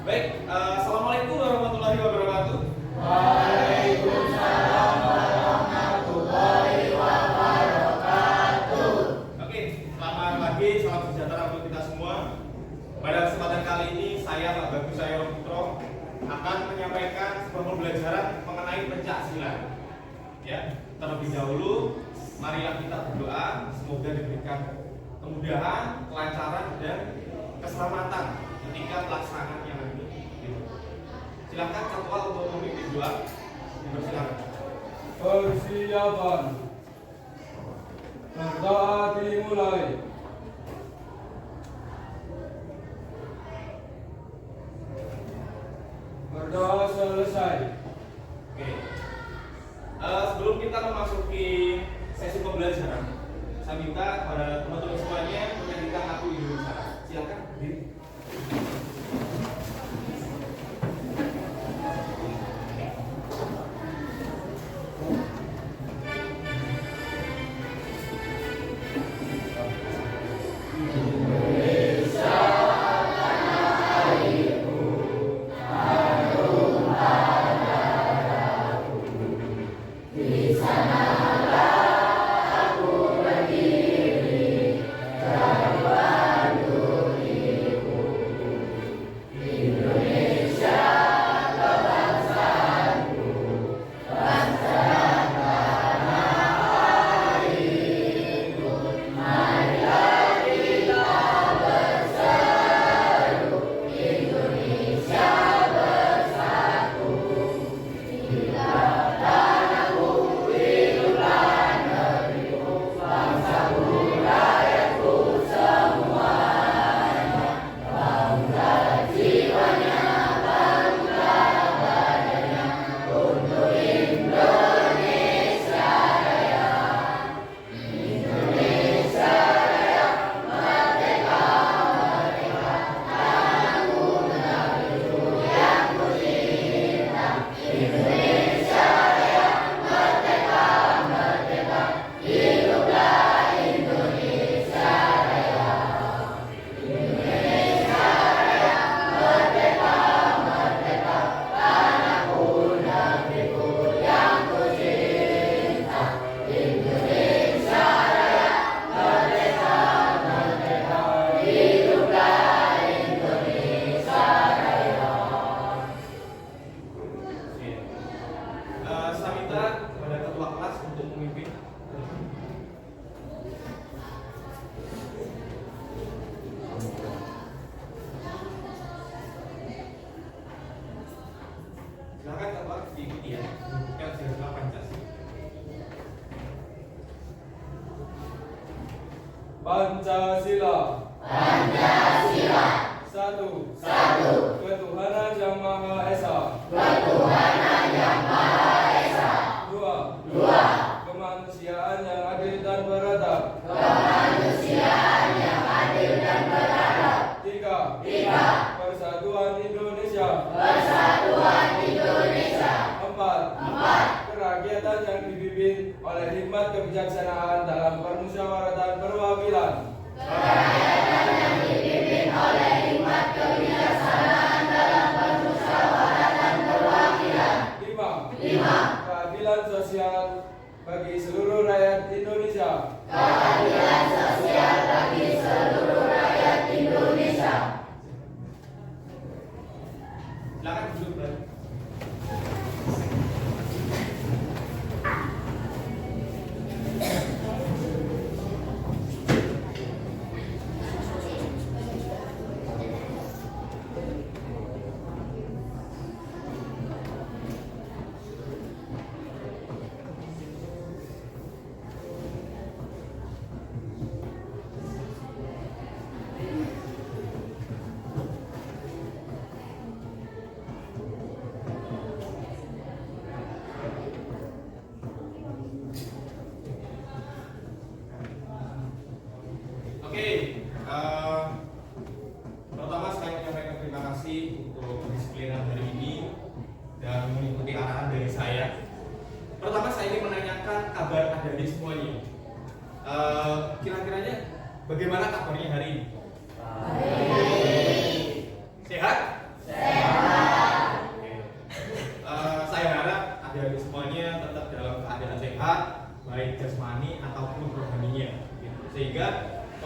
Baik, assalamualaikum warahmatullahi wabarakatuh. Waalaikumsalam warahmatullahi wabarakatuh. Oke, selamat pagi, salam sejahtera untuk kita semua. Pada kesempatan kali ini saya Pak Bagus Sayoro Putro akan menyampaikan sebuah pembelajaran mengenai pencak silat. Ya, terlebih dahulu marilah kita berdoa semoga diberikan kemudahan, kelancaran dan keselamatan ketika pelaksanaannya nanti. Silakan Ketua untuk memimpin doa. Dipersilakan. Persiapan. Berdoa dimulai. Berdoa selesai. Oke. Sebelum kita memasuki sesi pembelajaran, saya minta pada teman-teman semuanya menyanyikan lagu Indonesia. Silakan. Di sana aku berdiri.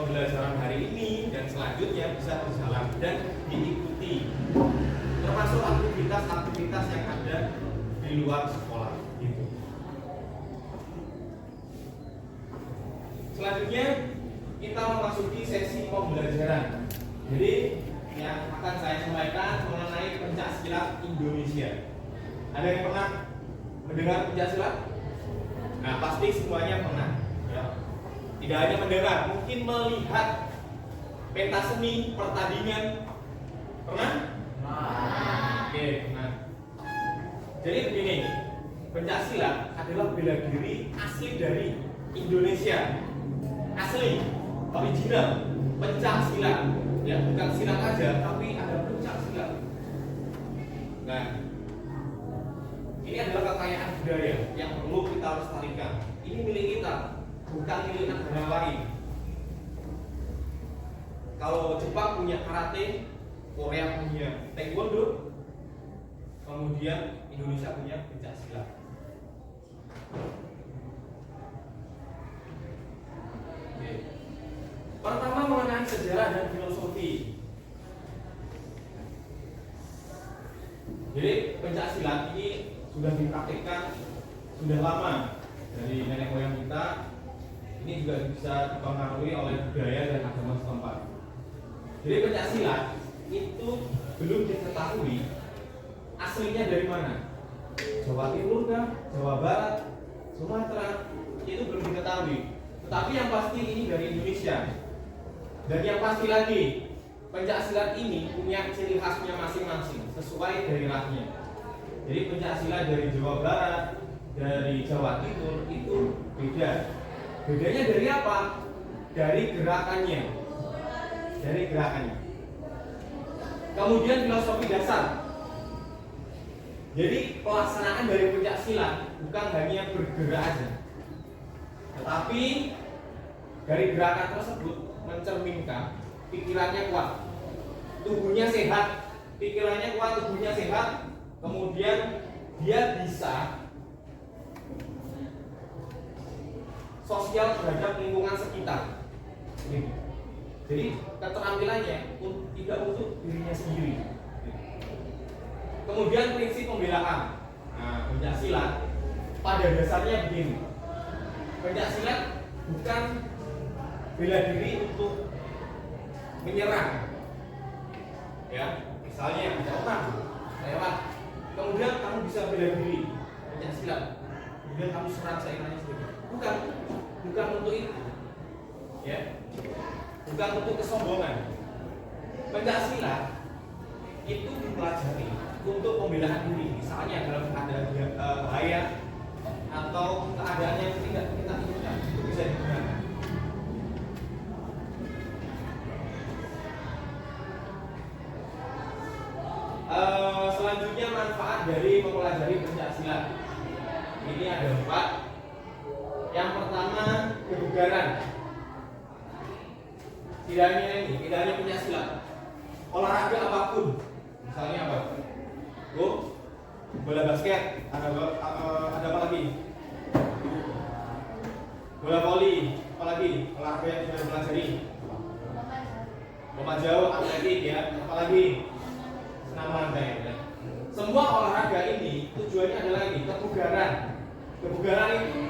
pembelajaran hari ini dan selanjutnya bisa berjalan dan diikuti, termasuk aktivitas-aktivitas yang ada di luar sekolah gitu. Selanjutnya kita memasuki sesi pembelajaran. Jadi yang akan saya sampaikan mengenai pencaksilat Indonesia. Ada yang pernah mendengar pencaksilat? Nah, pasti semuanya pernah. Ya. Tidak hanya mendengar, mungkin melihat pentas seni pertandingan. Pernah? Oke, nah. Jadi begini, pencaksilat adalah bela diri asli dari Indonesia. Asli, original, pencaksilat. Ya, bukan silat aja, tapi ada pencaksilat. Nah, ini adalah kekayaan budaya yang perlu kita lestarikan. Ini milik kita, bukan milik negara lain. Kalau Jepang punya karate, Korea punya taekwondo, kemudian Indonesia punya pencaksilat. Oke. Pertama mengenai sejarah dan filosofi. Jadi pencaksilat ini sudah dipraktikkan sudah lama dari nenek moyang kita. Ini juga bisa dipengaruhi oleh budaya dan agama setempat. Jadi pencaksilat itu belum diketahui aslinya dari mana. Jawa Timur kah? Jawa Barat? Sumatera? Itu belum diketahui. Tetapi yang pasti ini dari Indonesia. Dan yang pasti lagi, pencaksilat ini punya ciri khasnya masing-masing sesuai daerahnya. Jadi pencaksilat dari Jawa Barat, dari Jawa Timur itu beda. Bedanya dari apa? Dari gerakannya. Dari gerakannya. Kemudian filosofi dasar. Jadi pelaksanaan dari pencaksilat bukan hanya bergerak aja, tetapi dari gerakan tersebut mencerminkan pikirannya kuat, tubuhnya sehat, pikirannya kuat, tubuhnya sehat, kemudian dia bisa sosial terhadap lingkungan sekitar. Jadi keterampilannya tidak untuk dirinya sendiri. Kemudian prinsip pembelaan. Nah, pencaksilat pada dasarnya begini. Pencaksilat bukan bela diri untuk menyerang. Ya, misalnya ada orang lewat, kemudian kamu bisa bela diri, pencaksilat. Kemudian kamu serang saingannya sendiri. Bukan untuk itu. Ya. Bukan untuk kesombongan. Pencaksilat itu dipelajari untuk pembelaan diri, misalnya dalam keadaan bahaya atau keadaan yang tidak kita inginkan, itu bisa digunakan. Selanjutnya manfaat dari mempelajari pencaksilat. Ini ada 4. Yang pertama, kebugaran. Tidak hanya pencaksilat, olahraga apapun, misalnya apa? Bola basket, ada apa lagi? Bola voli, apa lagi? Olahraga yang sudah dipelajari. Lompat jauh, atletik ya, apa lagi? Senam lantai ya. Semua olahraga ini tujuannya adalah ini, kebugaran. Kebugaran itu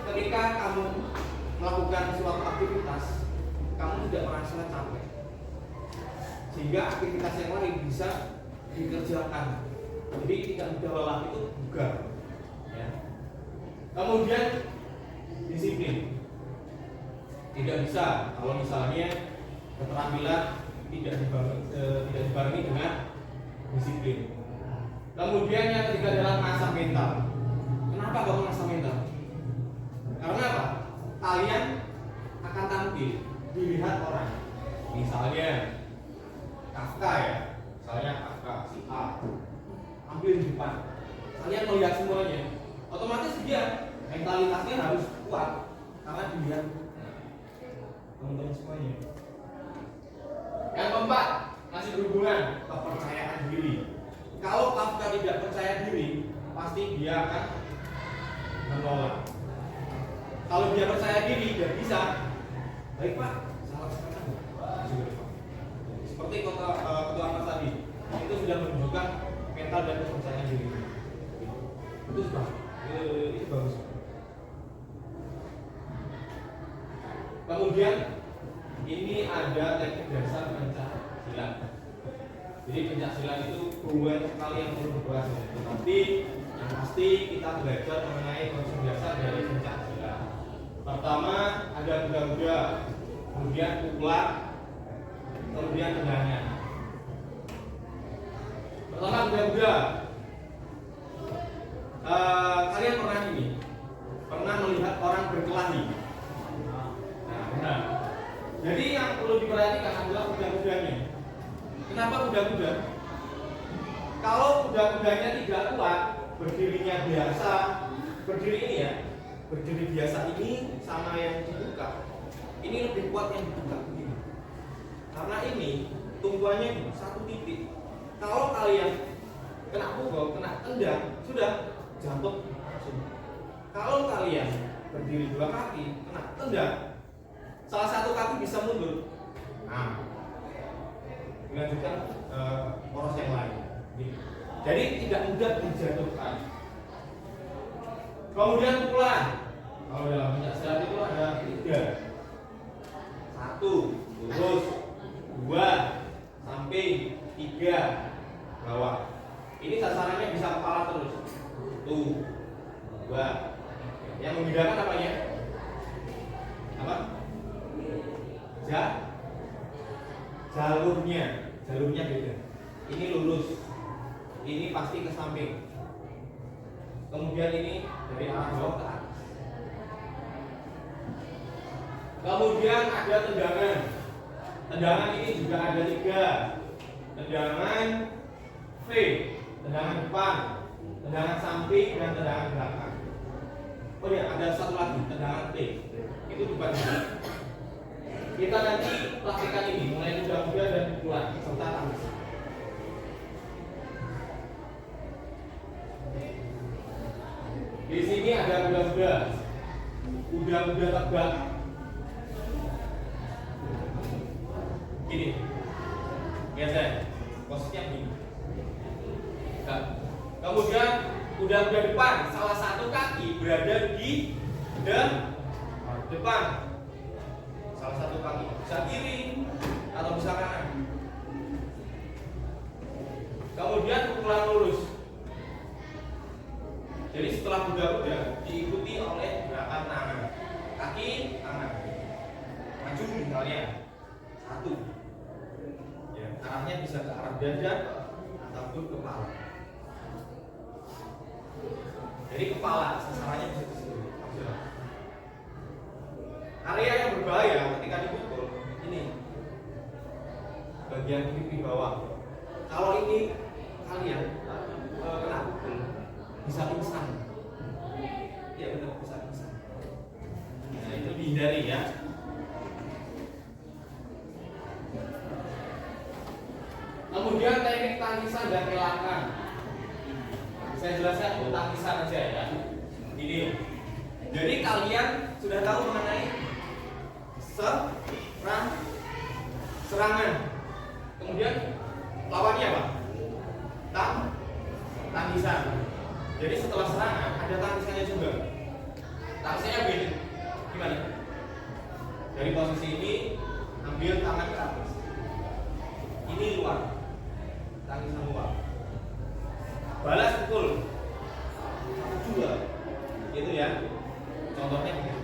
ketika kamu melakukan suatu aktivitas, kamu tidak merasa capek, sehingga aktivitas yang lain bisa dikerjakan. Jadi tidak mudah lelah, itu bugar. Ya. Kemudian disiplin. Tidak bisa kalau misalnya keterampilan tidak dibarengi dengan disiplin. Kemudian yang ketiga adalah mengasah mental. Kenapa kok mengasah mental? Karena apa? Kalian akan tampil dilihat orang. Misalnya Kafka ya, misalnya Kafka si A ambil di depan, kalian melihat semuanya, otomatis dia mentalitasnya harus kuat karena dilihat teman-teman semuanya. Yang keempat, masih berhubungan kepercayaan diri. Kalau Kafka tidak percaya diri, pasti dia akan menolak. Kalau dia percaya diri dan bisa Baik Pak, salah sekarang. Seperti ketua Mas tadi, itu sudah menunjukkan mental dan kepercayaan diri. Itu sudah, itu bagus. Kemudian ini ada teknik dasar pencak silat. Jadi pencak silat itu banyak sekali yang perlu dibahas. Tapi yang pasti kita belajar mengenai konsep dasar dari pencak silat. Pertama ada kuda-kuda, kemudian pukulan, kemudian tendangan. Pertama kuda-kuda. Kalian pernah melihat orang berkelahi? Nah, jadi yang perlu diperhatikan adalah kuda-kudanya. Kenapa kuda-kuda? Kalau kuda-kudanya tidak kuat, berdirinya biasa, berdiri ini ya, berdiri biasa ini sama yang dibuka. Ini lebih kuat yang dibuka begini. Karena ini tumpuannya satu titik. Kalau kalian kena pukul, kena tendang, sudah jatuh langsung. Kalau kalian berdiri dua kaki, kena tendang, salah satu kaki bisa mundur. Nah, dilanjutkan poros yang lain. Jadi tidak mudah dijatuhkan. Kemudian pukulan. Kalau dalam pencak silat itu ada 3. 1 lurus, 2 samping, 3 bawah. Ini sasarannya bisa kepala terus. 1, 2. Yang membedakan apanya? Apa? Jalurnya beda. Ini lurus, ini pasti ke samping. Kemudian ini dari arah bawah ke atas. Kemudian ada tendangan. Tendangan ini juga ada 3. Tendangan V, tendangan depan, tendangan samping, dan tendangan belakang. Oh ya, ada satu lagi, tendangan T. Itu dibagi. Kita nanti praktikkan ini mulai kuda-kuda dan pukulan serta tangkis. Di sini ada kuda-kuda terbang. Gini, biasa, posisinya begini. Nah, kemudian kuda-kuda depan, salah satu kaki berada di depan. Salah satu kaki bisa kiri atau bisa kanan. Kemudian pukulan lurus. Jadi setelah kuda-kuda diikuti oleh gerakan tangan, kaki, tangan. Maju misalnya 1. Ya, arahnya bisa ke arah dada ataupun kepala. Jadi kepala sasarannya bisa ke sini. Area yang berbahaya ketika dipukul ini bagian pipi bawah. Kalau ini kalian kena pukul bisa pingsan. Ya benar, bisa pingsan. Nah, itu dihindari ya. Kemudian teknik tangisan dan kelakan. Saya jelaskan untuk tangisan aja ya. Ini. Jadi kalian sudah tahu mengenai serangan. Kemudian lawannya apa? Tangisan. Jadi setelah serangan ada tangisannya juga. Tangisannya beda. Gimana? Dari posisi ini ambil tangan ke atas. Ini luar. Tangisan luar. Balas pukul. 2. Gitu ya. Contohnya begini.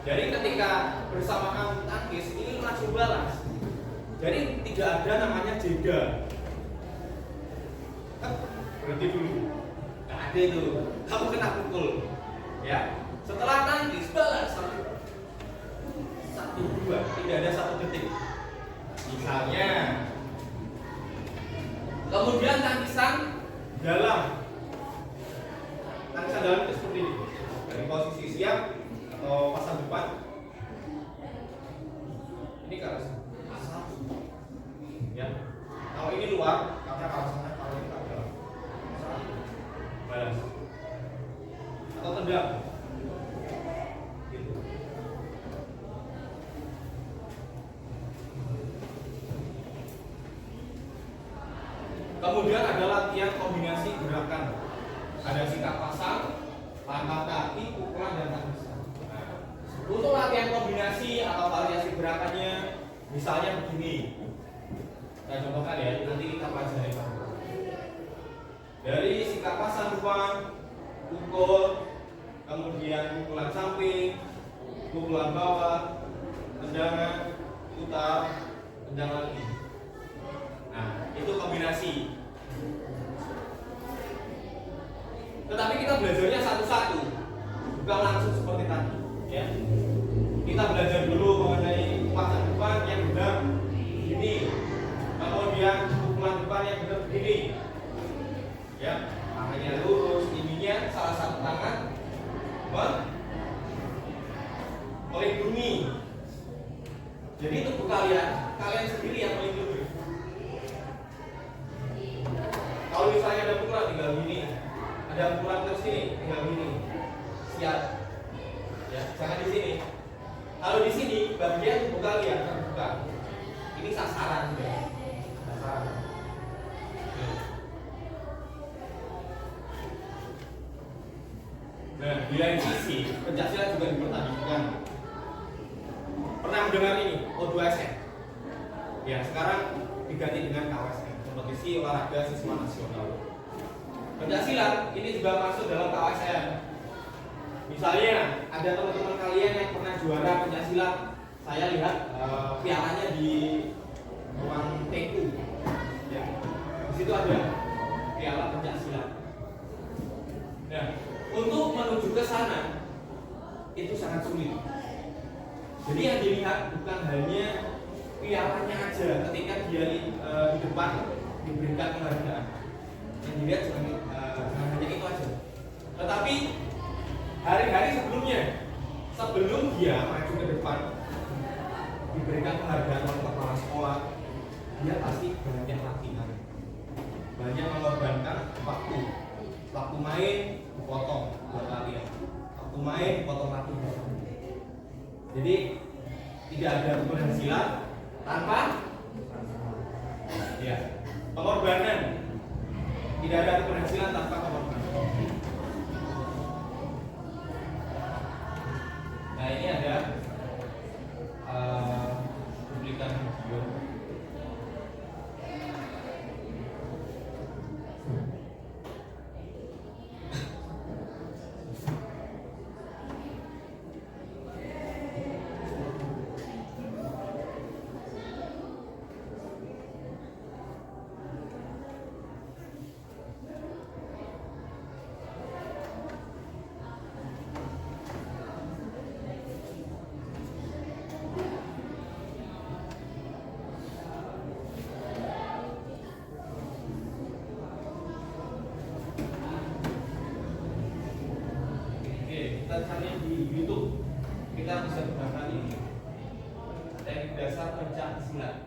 Jadi ketika bersamaan tangkis ini langsung balas. Jadi tidak ada namanya jeda. Berhenti dulu. Nggak ada itu. Kamu kena pukul. Ya. Setelah tangkis balas 1, 2. Tidak ada 1 detik. Misalnya. Kemudian tangisan dalam. Tangisan dalam itu seperti ini. Dari posisi siap atau pasang depan. Ini ke arah sana. Ya. Kalau ini luar, karena ke arah sana. Kalau ini ke arah dalam. Balas. Atau tendang. Gitu. Kemudian ada latihan kombinasi gerakan. Ada sikap pasang, langkah kaki, pukulan dan tangisan. Nah, untuk latihan kombinasi atau variasi gerakannya, misalnya begini. Saya contohkan ya, nanti kita pelajari. Dari sikap pasang depan, pukul, kemudian pukulan samping, pukulan bawah, tendangan, putar, tendang lagi. Nah, itu kombinasi. Tetapi kita belajarnya satu-satu, bukan langsung seperti tadi. Ya, kita belajar dulu mengenai pasang depan yang benar begini, kemudian pukulan depan yang benar begini. Ya, tangannya lurus, ininya salah satu tangan melindungi. Jadi tubuh kalian sendiri yang melindungi. Kalau misalnya ada pukulan tinggal gini, ada pukulan terus sini tinggal gini, siap. Ya, jangan di sini. Kalau di sini bagian tubuh kalian terbuka. Ini sasaran ya. Sasaran. Nah, di lain sisi pencaksilat juga dipertandingkan. Pernah mendengar ini O2SM? Ya, sekarang diganti dengan KWSM, kompetisi olahraga siswa nasional. Pencaksilat ini juga masuk dalam KWSM. Misalnya ada teman-teman kalian yang pernah juara pencaksilat, saya lihat pialanya di ruang TQ. Ya, di situ ada piala pencaksilat. Nah, untuk menuju ke sana itu sangat sulit. Jadi yang dilihat bukan hanya pialanya aja ketika dia di depan diberikan penghargaan. Yang dilihat jangan hanya itu aja. Tetapi hari-hari sebelumnya, sebelum dia maju ke depan diberikan penghargaan oleh kepala sekolah, dia pasti banyak latihan, banyak mengorbankan waktu main potong buat latihan, waktu main potong latihan. Jadi tidak ada keberhasilan tanpa ya pengorbanan. Tidak ada keberhasilan tanpa pengorbanan. Nah, ini ada cuplikan video. Kita cari di YouTube, kita bisa gunakan ini teknik dasar pencaksilat.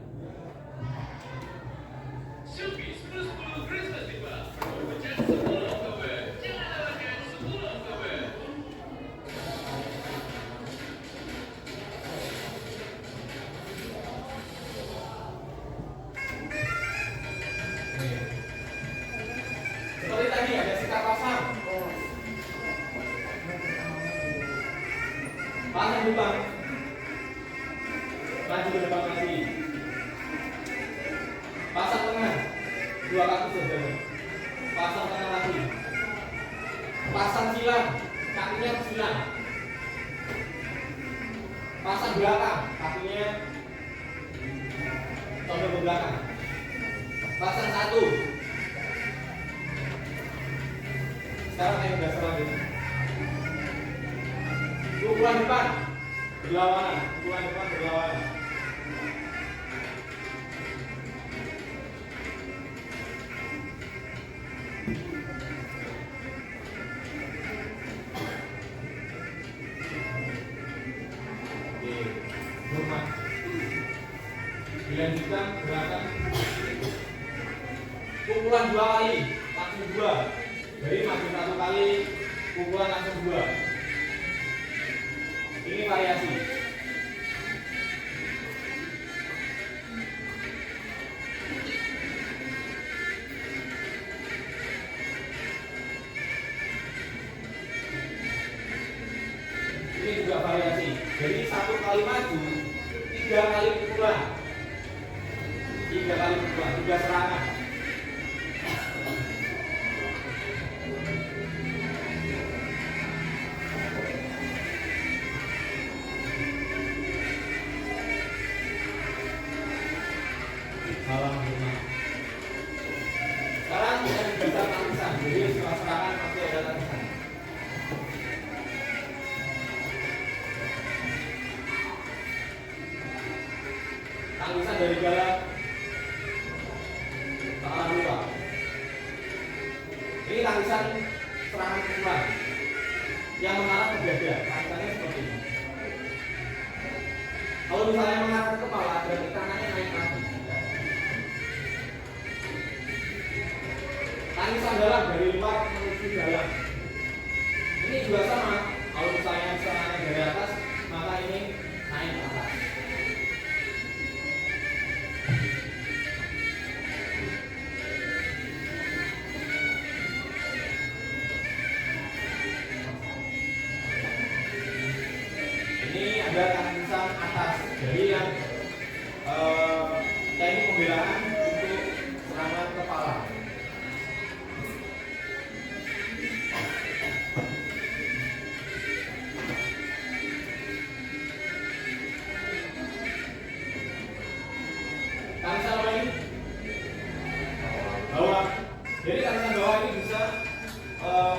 Seperti tadi ada sikap pasang. Pasang depan, maju ke depan lagi. Pasang tengah, dua kaki berjalan. Pasang tengah lagi. Pasang silang, kakinya ke silang. Pasang belakang, kakinya condong ke belakang. Pasang satu. Sekarang yang dasar lagi. Pukulan depan berlawanan, pukulan depan berlawanan. Oke, hormat. Dilanjutkan gerakan pukulan dua kali, langsung dua. Jadi maju satu kali, pukulan langsung dua. Ini variasi. 3 kali pukulan, 3 serangan. Salam hormat. Sekarang kita bicara tangisan. Jadi setelah serangan pasti ada tangisan. Tangisan dari dalam tangan luar. Ini tangisan serangan pukulan yang mengarah ke dada. Tangisannya seperti ini. Kalau misalnya mengarah ke kepala, berarti tangannya naik lagi. Tangisan dalam dari luar menuju dalam. Ini juga sama. Kalau misalnya serangannya dari atas, maka ini naik ke atas. Ini ada tangisan atas. Jadi yang teknik pembelaan untuk serangan kepala. Tangisan apa ini? Bawah. Jadi tangisan bawah ini bisa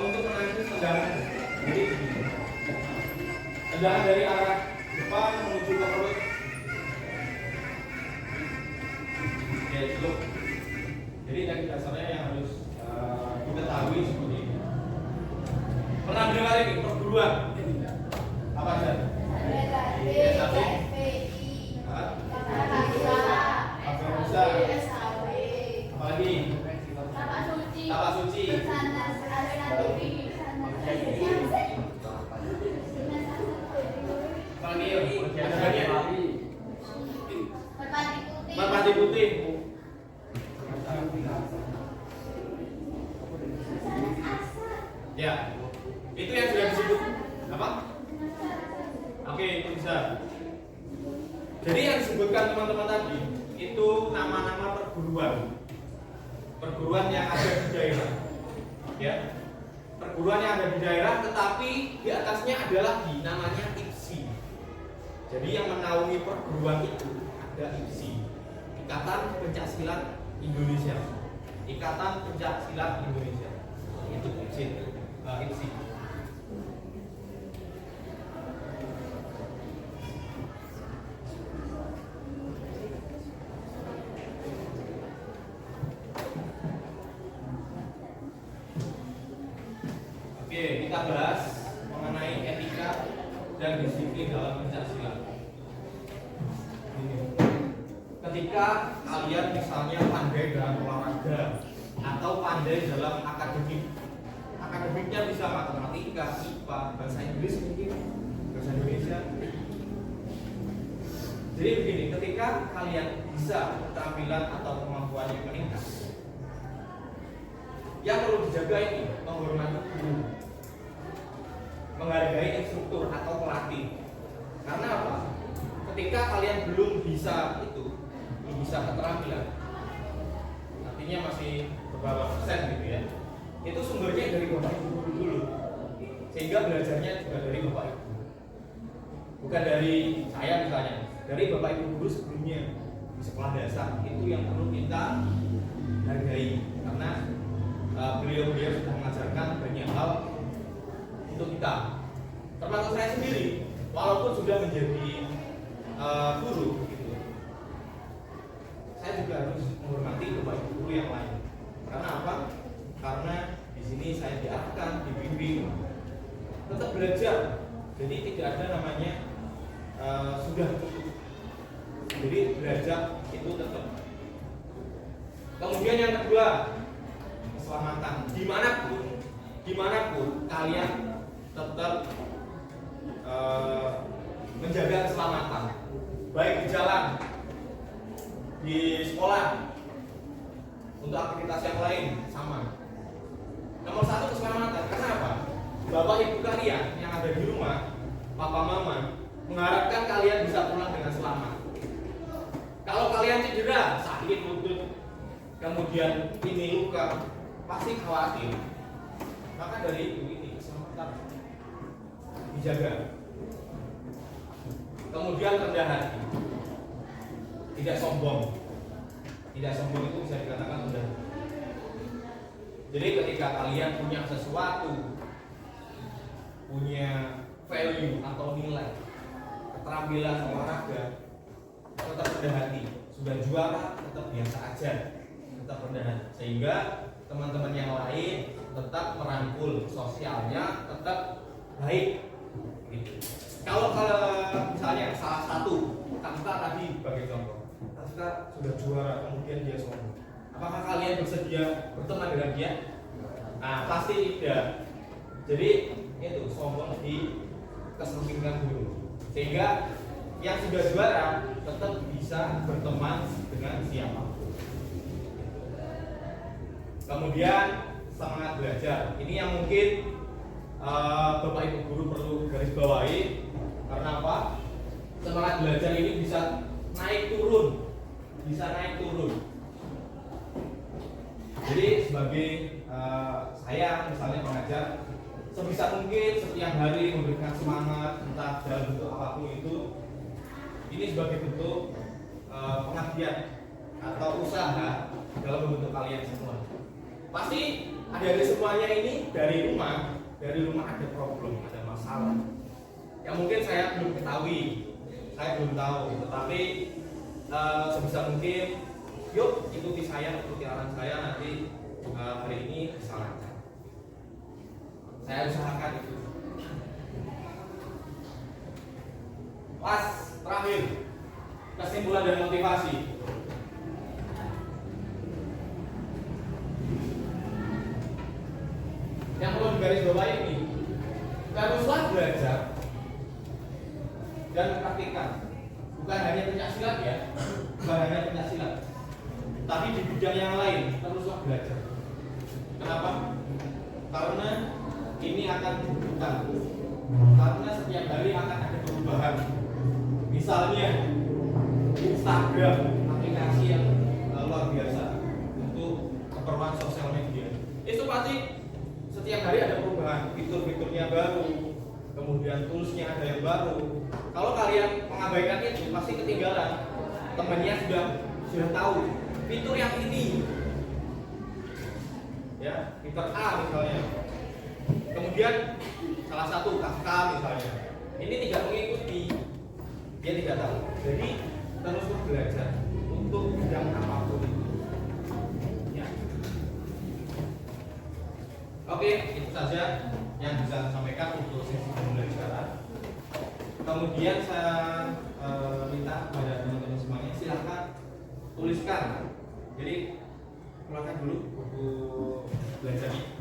untuk menangkis tendangan. Jadi tendangan dari arah depan menuju ke perut. Ya itu. Jadi teknik dasarnya yang harus diketahui seperti ini. Pernah dengar ini perguruan? Apa saja? Apalagi? Tapak suci. Apalagi? Merpati putih. Ya, itu yang sudah disebut apa? Oke, itu bisa. Jadi yang disebutkan teman-teman tadi itu nama-nama perguruan. Perguruan yang ada di daerah. Ya. Perguruan yang ada di daerah, tetapi di atasnya ada lagi namanya IPSI. Jadi yang menaungi perguruan itu ada IPSI, Ikatan Pencaksilat Indonesia. Ikatan Pencaksilat Indonesia. Itu IPSI. IPSI. Oke, kita bahas mengenai etika dan disiplin dalam pencaksilat. Ketika kalian misalnya pandai dalam olahraga atau pandai dalam akademiknya bisa matematika, IPA, bahasa Inggris mungkin, bahasa Indonesia. Jadi begini, ketika kalian bisa keterampilan atau kemampuannya meningkat, yang perlu dijaga ini menghormati guru, menghargai instruktur atau pelatih. Karena apa? Ketika kalian belum bisa keterampilan, artinya masih beberapa persen gitu ya, itu sumbernya dari bapak ibu guru dulu, sehingga belajarnya juga dari bapak ibu, bukan dari saya misalnya, dari bapak ibu guru sebelumnya di sekolah dasar. Itu yang perlu kita hargai, karena beliau-beliau sudah mengajarkan banyak hal untuk kita. Termasuk saya sendiri, walaupun sudah menjadi guru gitu, saya juga harus menghormati bapak ibu guru yang lain. Karena apa? Karena di sini saya diarahkan, dibimbing, tetap belajar. Jadi tidak ada namanya sudah cukup. Jadi belajar itu tetap. Kemudian yang kedua, keselamatan. Dimanapun kalian tetap menjaga keselamatan, baik di jalan, di sekolah, untuk aktivitas yang lain sama. Nomor satu keselamatan. Kenapa? Bapak ibu kalian yang ada di rumah, papa mama, mengharapkan kalian bisa pulang dengan selamat. Kalau kalian cedera, sakit lutut, kemudian ini luka, pasti khawatir. Maka dari itu ini keselamatan dijaga. Kemudian rendah hati, tidak sombong. Tidak sombong itu bisa dikatakan rendah hati. Jadi ketika kalian punya sesuatu, punya value atau nilai, keterampilan olahraga, tetap rendah hati. Sudah juara, tetap biasa aja, tetap rendah hati. Sehingga teman-teman yang lain tetap merangkul, sosialnya tetap baik. Gitu. Kalau misalnya salah satu Kafka tadi sebagai contoh, Kafka sudah juara, kemudian dia sombong. Apakah kalian bersedia berteman dengan dia? Nah, pasti tidak. Jadi itu sombong di kesampingkan dulu. Sehingga yang sudah juara tetap bisa berteman dengan siapapun. Kemudian semangat belajar. Ini yang mungkin Bapak Ibu guru perlu garis bawahi. Karena apa? Semangat belajar ini bisa naik turun, Jadi sebagai saya misalnya pengajar, sebisa mungkin setiap hari memberikan semangat entah dalam bentuk apapun itu. Ini sebagai bentuk pengabdian atau usaha dalam bentuk kalian semua. Pasti ada semuanya ini dari rumah ada problem, ada masalah yang mungkin saya belum ketahui, saya belum tahu, tetapi sebisa mungkin yuk ikuti arahan saya, nanti hari ini bisa lancar. Saya usahakan itu. Pas terakhir, kesimpulan dan motivasi. Yang perlu digarisbawahi ini, teruslah belajar dan praktikkan. Bukan hanya pencaksilat ya, tapi di bidang yang lain teruslah belajar. Kenapa? Karena ini akan dibutuhkan. Karena setiap hari akan ada perubahan. Misalnya Instagram, aplikasi yang luar biasa untuk keperluan sosial media. Itu pasti setiap hari ada perubahan, fitur-fiturnya baru, kemudian toolsnya ada yang baru. Kalau kalian mengabaikan itu pasti ketinggalan. Temannya sudah tahu fitur yang ini, ya fitur A misalnya. Kemudian salah satu Kafka misalnya, ini tidak mengikuti, dia tidak tahu. Jadi terus belajar untuk bidang apapun itu. Ya. Oke, itu saja yang bisa saya sampaikan untuk sesi pembelajaran. Kemudian saya minta kepada teman-teman semuanya silakan tuliskan. Jadi keluarkan dulu buku belajarnya.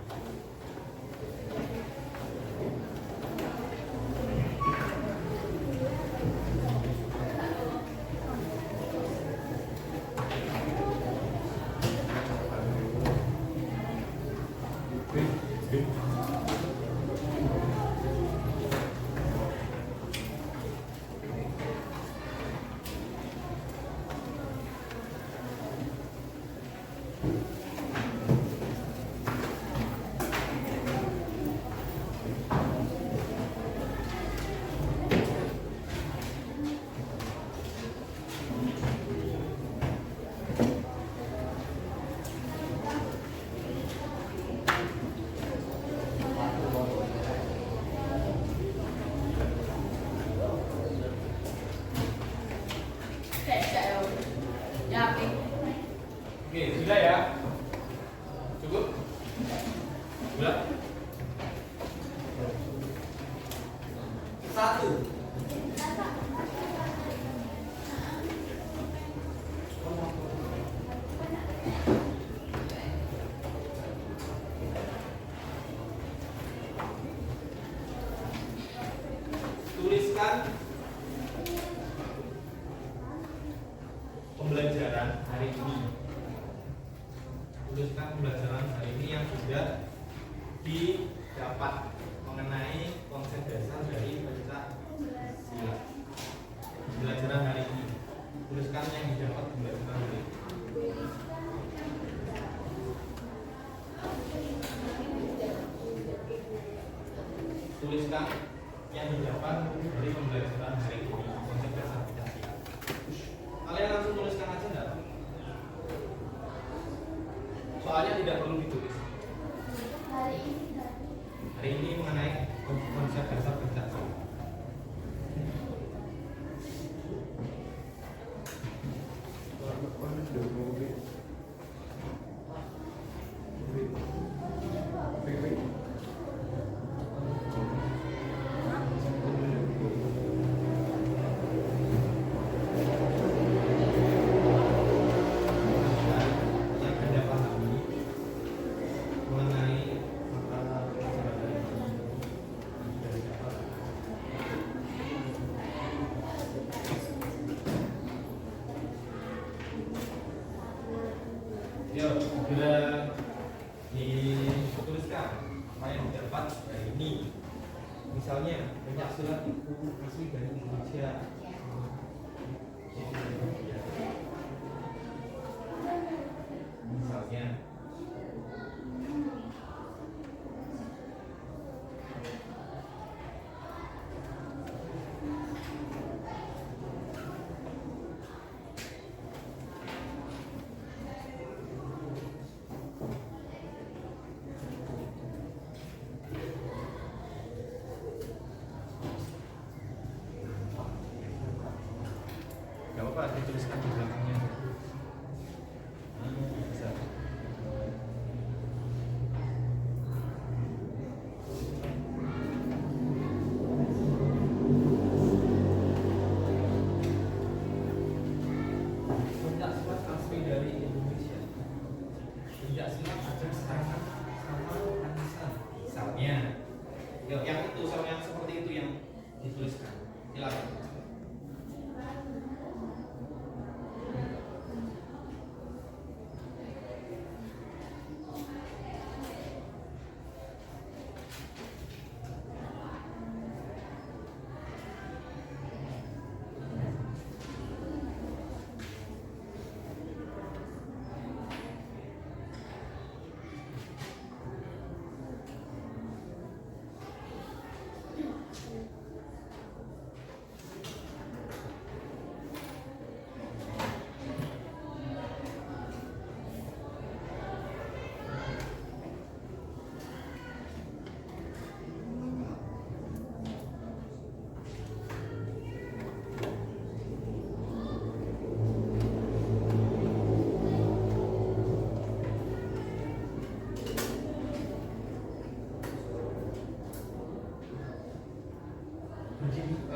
Oke, sudah ya? Cukup? Sudah? Satu. Tuliskan pembelajaran hari ini. Tuliskan pembelajaran hari ini yang sudah didapat mengenai konsep dasar dari pencak silat. Pembelajaran hari ini tuliskan yang didapat pembelajaran hari ini. Tuliskan yang didapat dari pembelajaran hari ini konsep dasar Pancasila. Kalian langsung tuliskan aja enggak? Soalnya tidak perlu ditulis. Hari ini mengenai konsep dasar Pancasila. Yuk, segera dituliskan apa yang didapat dari ini. Misalnya, Pancasila itu asli dari Indonesia. Misalnya, gak apa-apa dituliskan di belakangnya. Bisa. Pancasila asli dari Indonesia. Pancasila ada sangat sama Pancasila. Misalnya, yang itu sama yang seperti itu yang dituliskan. Silakan.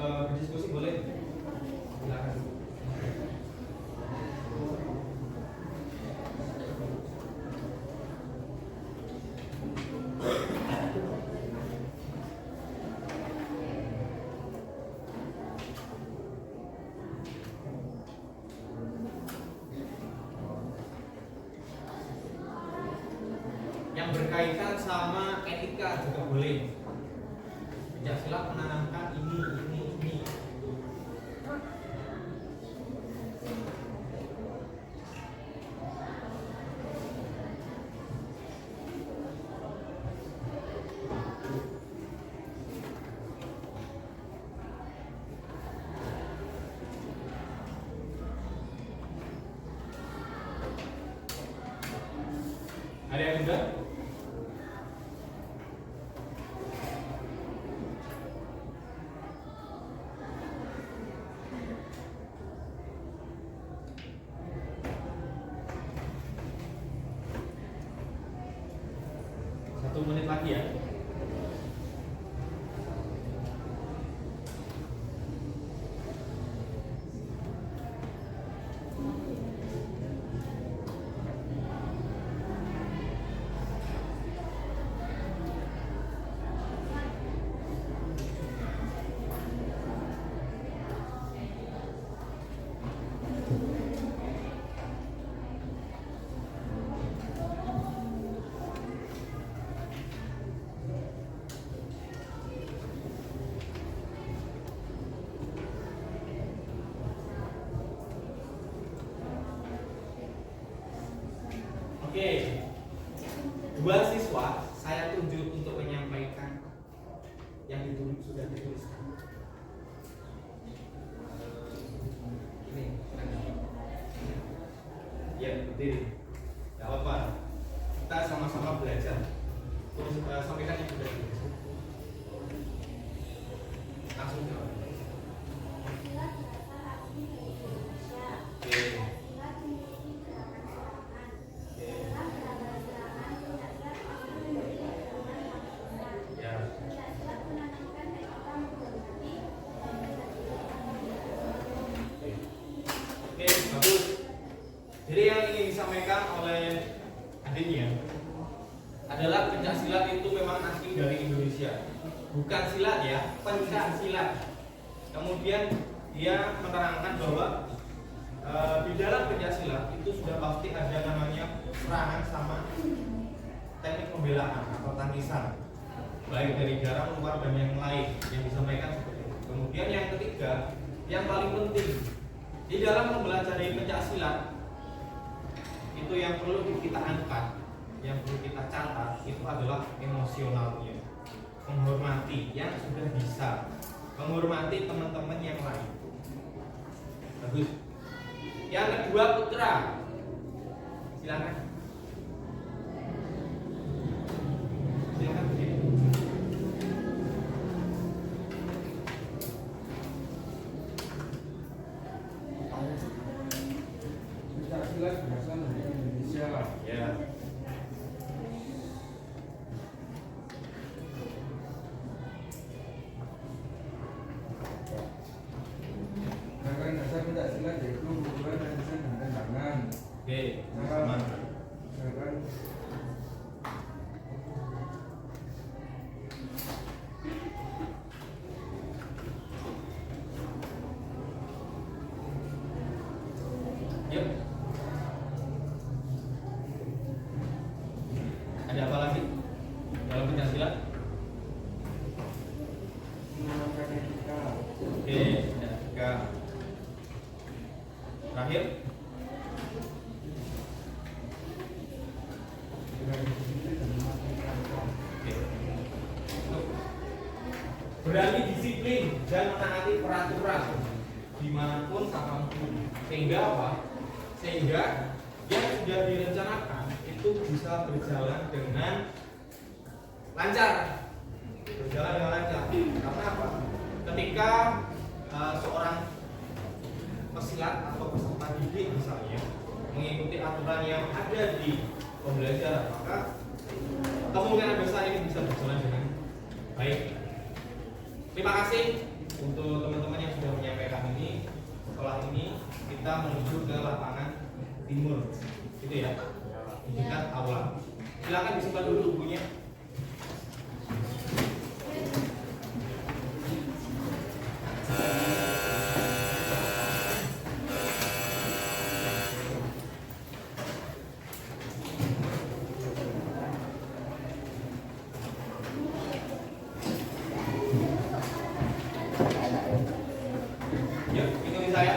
Berdiskusi boleh? Silakan. Yang berkaitan sama etika juga boleh. Pancasila menanamkan ini. Ada yang enggak? Satu menit lagi ya. Oke, dua siswa saya tunjuk untuk menyampaikan yang sudah dituliskan. Ini, ya berdiri, tidak apa-apa. Kita sama-sama belajar. Terus sampaikan yang sudah dituliskan. Langsung jawab. Oke. Ya. Oke, bagus. Jadi yang ingin disampaikan oleh adiknya adalah pencaksilat itu memang asli dari Indonesia. Bukan silat ya, pencaksilat. Kemudian dia menerangkan bahwa di dalam pencaksilat itu sudah pasti ada namanya serangan sama teknik pembelaan atau tangisan, baik dari jarak luar dan yang lain yang disampaikan seperti itu. Kemudian yang ketiga, yang paling penting di dalam mempelajari pencaksilat itu yang perlu kita angkat, yang perlu kita catat itu adalah emosionalnya, menghormati yang sudah bisa, menghormati teman-teman yang lain. Bagus. Yang kedua, Putra, silakan. Silakan berdiri. Pencaksilat berasal dari Indonesia. Ya. Rangkaian dasar pencaksilat yaitu pukulan, tangisan, dan tendangan. Oke, sama. Sedangkan Yuk. Ada apa lagi dalam pencaksilat? mengenalkan etika. Oke, ada tiga. Terakhir, Dengan disiplin dan mematuhi oke. Berani disiplin dan menaati peraturan dimanapun kapanpun. Sehingga apa? Sehingga yang sudah direncanakan itu bisa berjalan dengan lancar. Berjalan dengan lancar. Karena apa? Ketika seorang pesilat atau peserta didik misalnya mengikuti aturan yang ada di pembelajaran, maka kemungkinan besar ini bisa berjalan dengan baik. Terima kasih untuk teman-teman yang sudah menyampaikan ini. Setelah ini kita menuju ke lapangan timur, gitu ya, di dekat aula. Silakan disimpan dulu bukunya. Yuk, ikuti saya.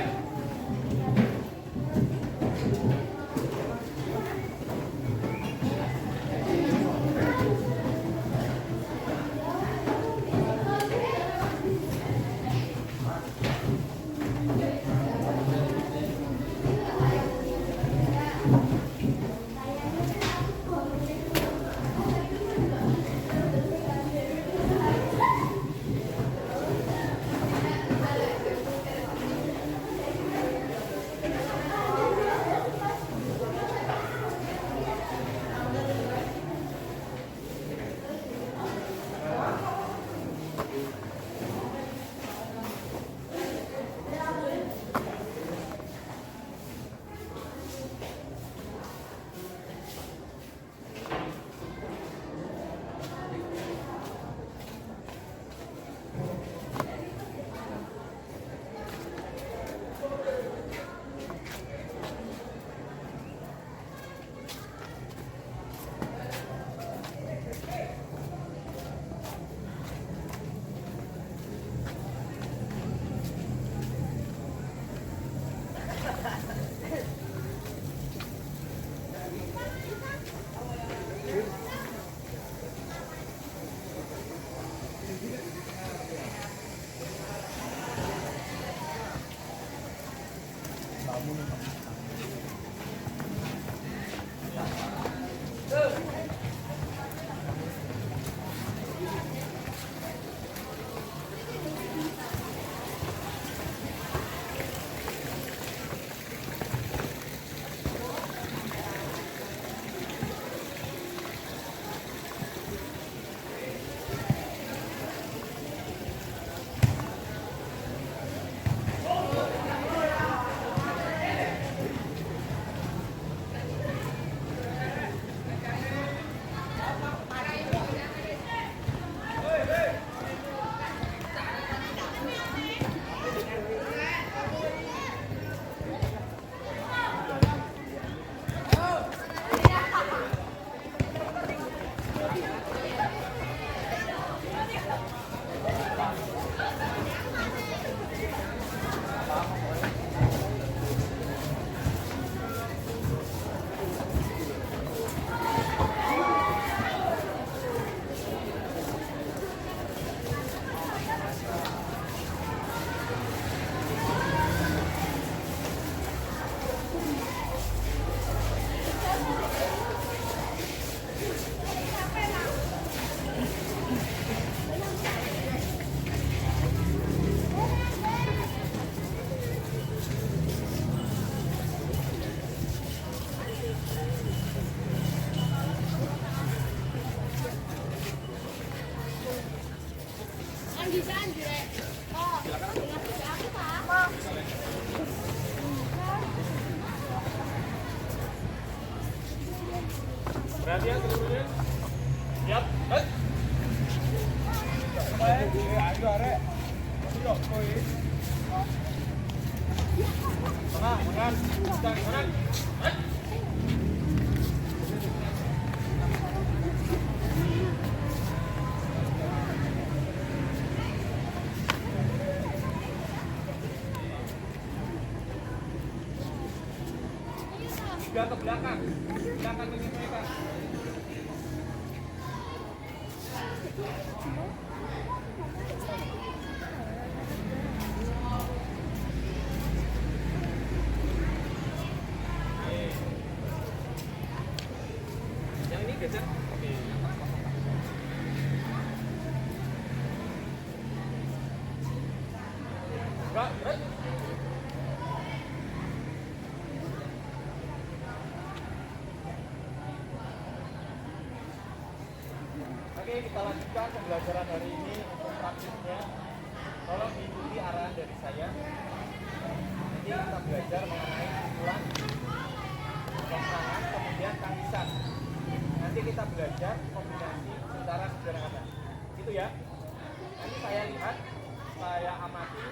Perhatian seluruhnya. Siap. Hei. Ayo arek. Yo kowe. Tengah, kanan, kanan. Hei. Tiga ke belakang menyesuaikan. Yang ini geser. Oke. Enggak, berat. Oke, kita lanjutkan pembelajaran hari ini untuk praktisnya. Tolong diikuti arahan dari saya. Nanti kita belajar mengenai pukulan, tangan, kemudian tangisan. Nanti kita belajar kombinasi secara sederhana. Gitu ya. Nanti saya lihat, saya amati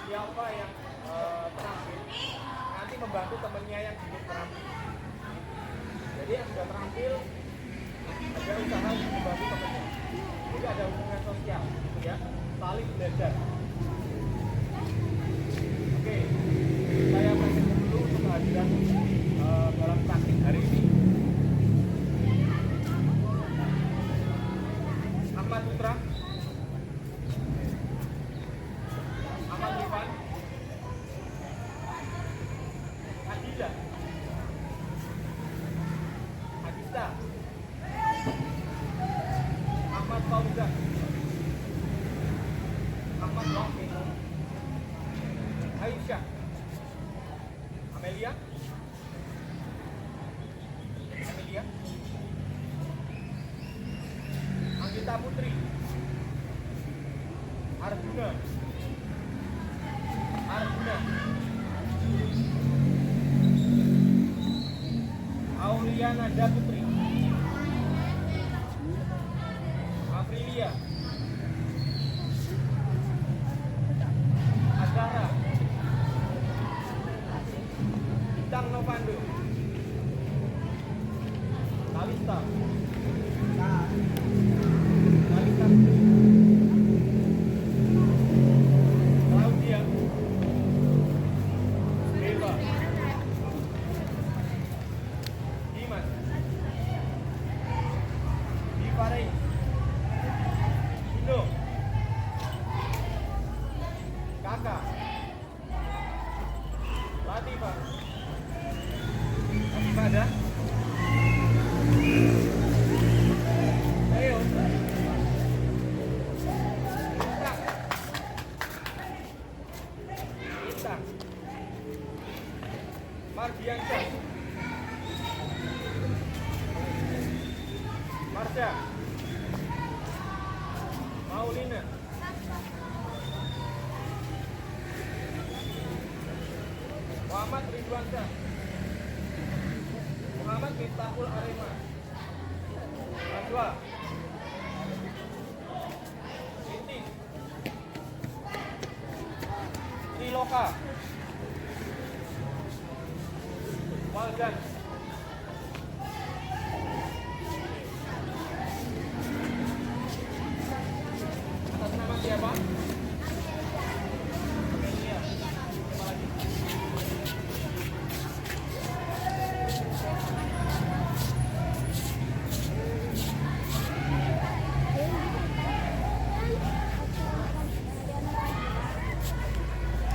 siapa yang terampil. Nanti membantu temannya yang belum terampil. Jadi yang sudah terampil ada usaha untuk membantu temannya. Jadi ada hubungan sosial, gitu ya, saling belajar. Oke, saya presentasi dulu untuk kehadiran dalam praktik hari ini. Ahmad Putra, Ahmad Rifan, Adila, Adista, Ahmad Fauzan, Ahmad Wahid, Aisyah, Amelia, Anggita Putri, Arjuna, Aulia Nanda Putri, Aprilia, Azhara, Bintang Novando, Kalista, Putri, Claudia, Deva, Dimas, Divarei, Indo, Kakak, Latifah, Latifah ada? Ayo. Intang, Mardiansyah, Marsha, Maulina, Muhammad Ridwansyah, Muhammad Miftahul Arema, Najwa, Siti, Triloka, Waldan, atas nama siapa? Amelia. Siapa lagi?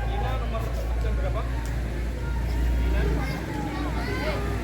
Lina nomor absen berapa? Lina.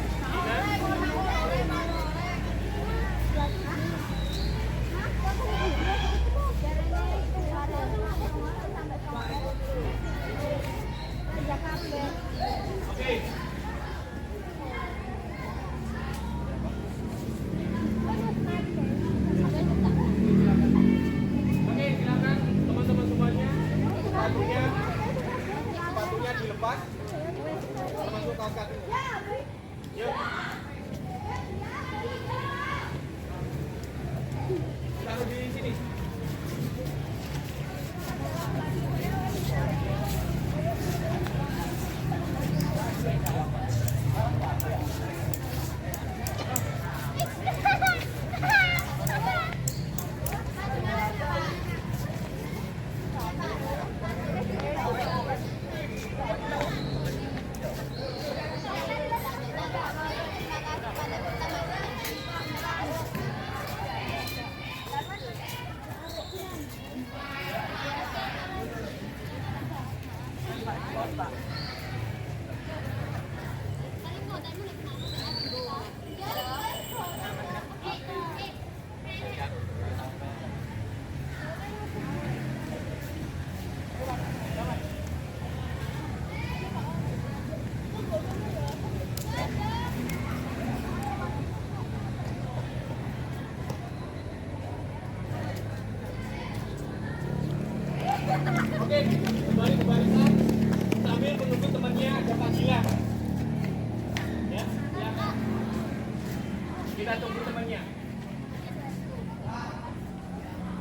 Kita tunggu temannya.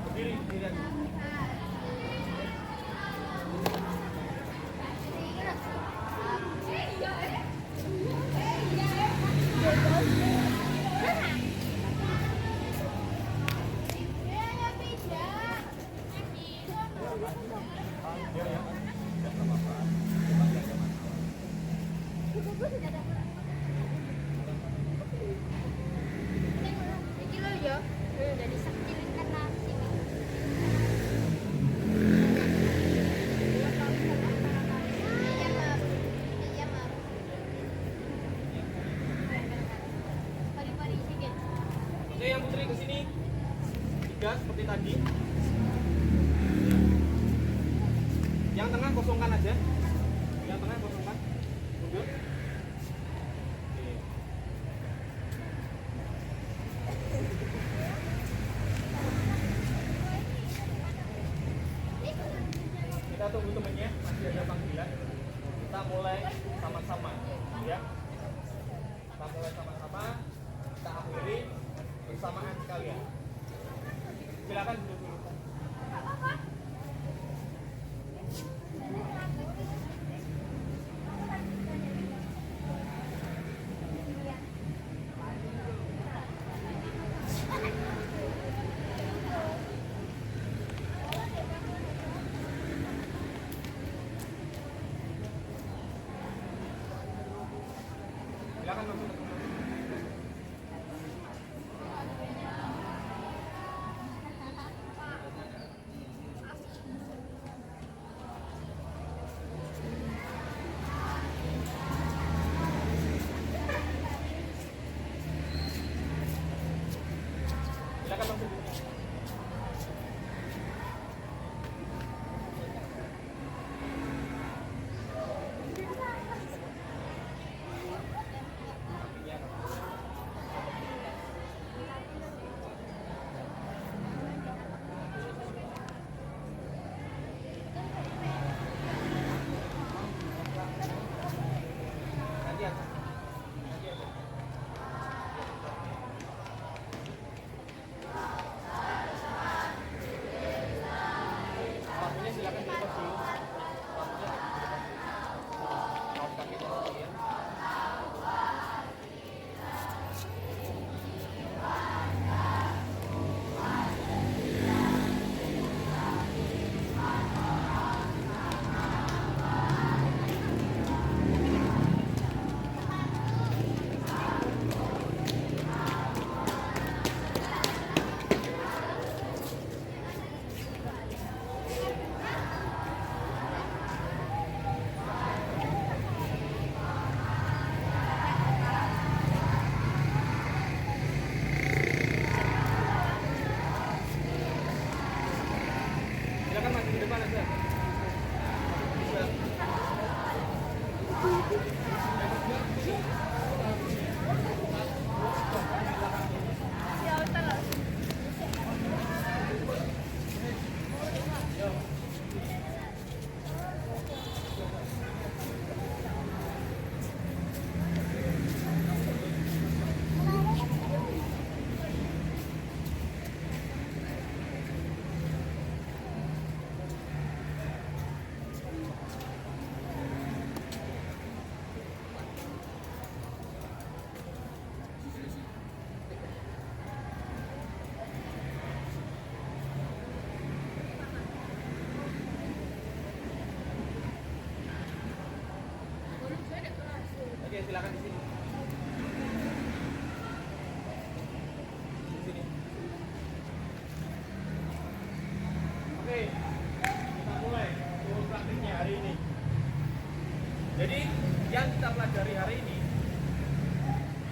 Berdiri, berdiri. Oke, yang putri ke sini. 3 seperti tadi. Yang tengah kosongkan aja. Yang tengah kosongkan. Mundur. Oke. Kita tunggu temennya, masih ada panggilan. Kita mulai sama-sama, ya. Kita mulai sama-sama. Kita akhiri bersamaan sekalian. Silakan duduk dulu. Silakan masuk ke tempat. Silakan masuk. Nanti aja. Nanti aja. Lampunya silakan dilepas dulu. Lampunya kaos kaki dulu ya. Silakan maju ke depan aja. Oke, silakan di sini. Di sini. Oke, kita mulai turun praktiknya hari ini. Jadi yang kita pelajari hari ini,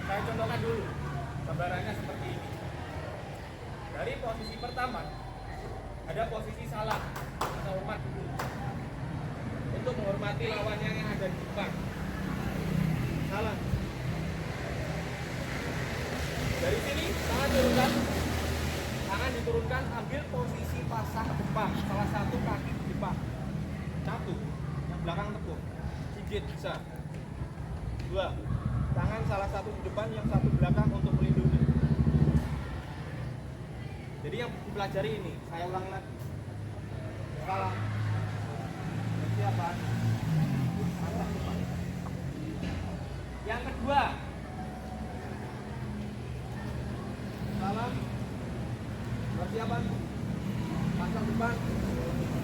saya contohkan dulu. Gambarannya seperti ini. Dari posisi pertama, ada posisi salam atau hormat dulu. Untuk menghormati lawannya yang ada di depan. Salam. Dari sini tangan turunkan, tangan diturunkan, ambil posisi pasang depan, salah satu kaki di depan, satu, yang belakang tekuk, gigit bisa, 2, tangan salah satu di depan, yang satu belakang untuk melindungi, pelajari ini. Saya ulang lagi. Salam. Persiapan. Mantap depan. Yang kedua. Salam. Persiapan. Pasang depan.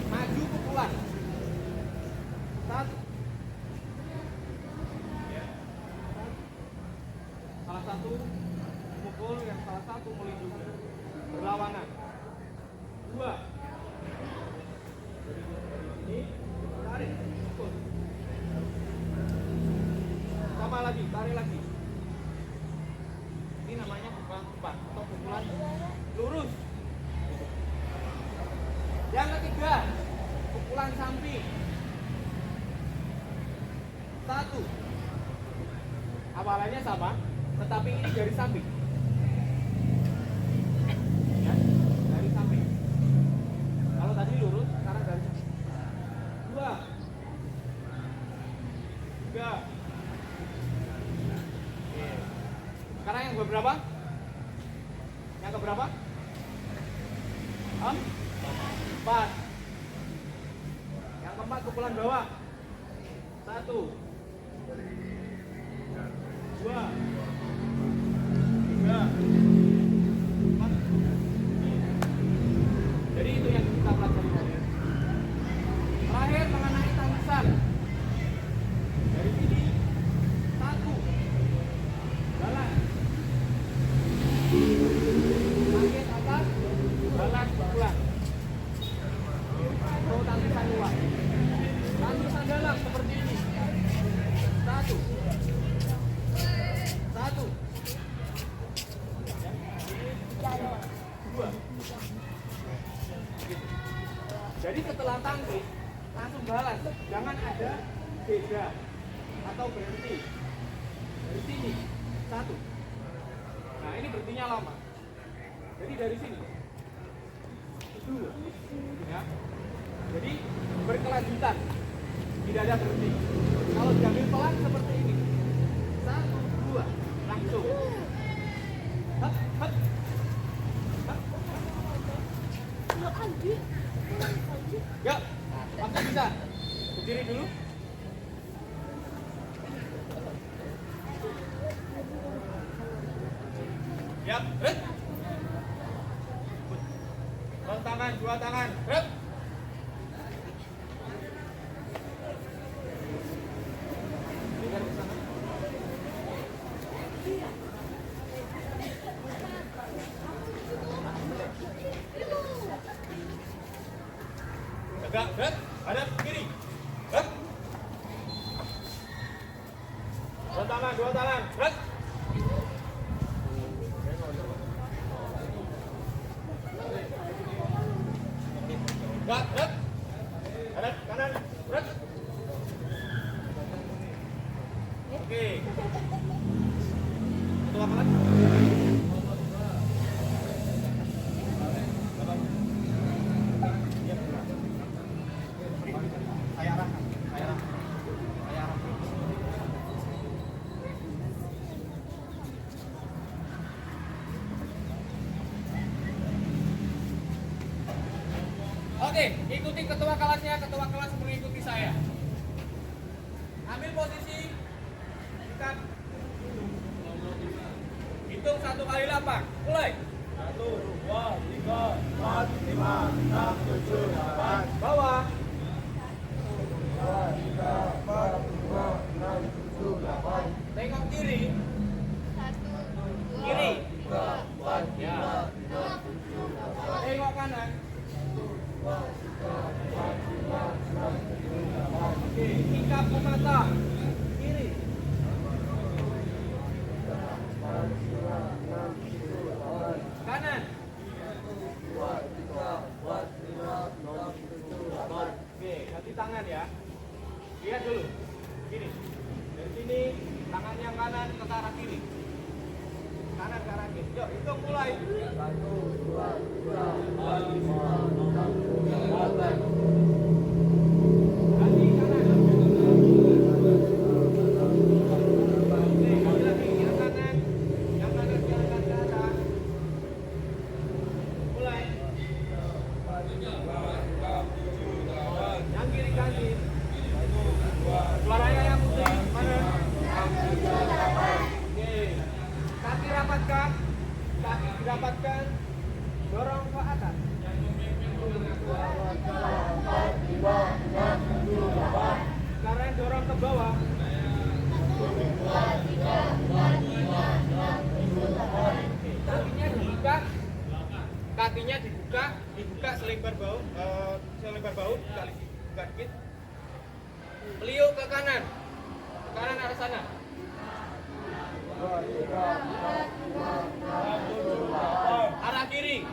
Maju pukulan. 1. Salah satu mukul, yang salah satu melindungi. Berlawanan. 2. Ini tarik, pukul. Sama lagi, tarik lagi. Ini namanya pukulan tepat atau pukulan lurus. Yang ketiga, pukulan samping. 1. Awalannya sama, tetapi ini dari samping. Ya, dari samping. Kalau tadi lurus, sekarang dari samping. 2. 3. Sekarang yang berapa? Yang keberapa? 4. Yang keempat pukulan bawah. 1, 2, 3, 4. Jadi itu yang kita pelajari tadi. Terakhir mengenai tangisan. Dari sini 1, balas. Tangkis atas, balas pukulan. Itu tangisan luar. Tangisan dalam seperti ini. 1, 1, 2. Jadi setelah tangkis langsung balas, jangan ada beda atau berhenti. Dari sini 1. Nah ini berhentinya lama. Jadi dari sini 2. Ya. Jadi berkelanjutan, tidak ada berhenti. Kalau diambil pelan seperti ini, 1, 2, langsung. Hap, hap. Hap. Ya, langsung bisa. Berdiri dulu. Ya, red. Satu tangan, 2 tangan, red. Tegak, red. Hadap kiri. Red. 2 tangan, 2 tangan, red. Tegak, red. Hadap kanan, red. Oke. Satu apa lagi? Saya arahkan. Oke, ikuti ketua kelasnya. Ketua kelas mengikuti saya. Ambil posisi. Kita hitung 1 kali 8. Mulai. 1, 2, 3, 4, 5, 6, 7, 8. Bawah. 2, 3, 4, 5, 6, 7, 8. Tengok kiri. 1, 2, Kiri. 3, 4, 5, Ya. 6, 7, 8. Tengok kanan. Oke, tingkap ke mata. Kiri. Kanan. Oke, ganti tangan ya. Lihat dulu. Gini. Dari sini tangan yang kanan ke arah kiri. Kanan ke arah kiri. Yuk, hitung mulai. 1, 2, 3, 4, 5, 6, 7, 8. Ganti kanan. Oke, ganti lagi yang kanan. Yang kanan diangkat ke atas. Mulai. kaki dirapatkan, dorong ke atas. Sekarang dorong ke bawah. Kakinya dibuka selebar bahu, buka dikit. Beliau ke kanan arah sana. Arah kiri.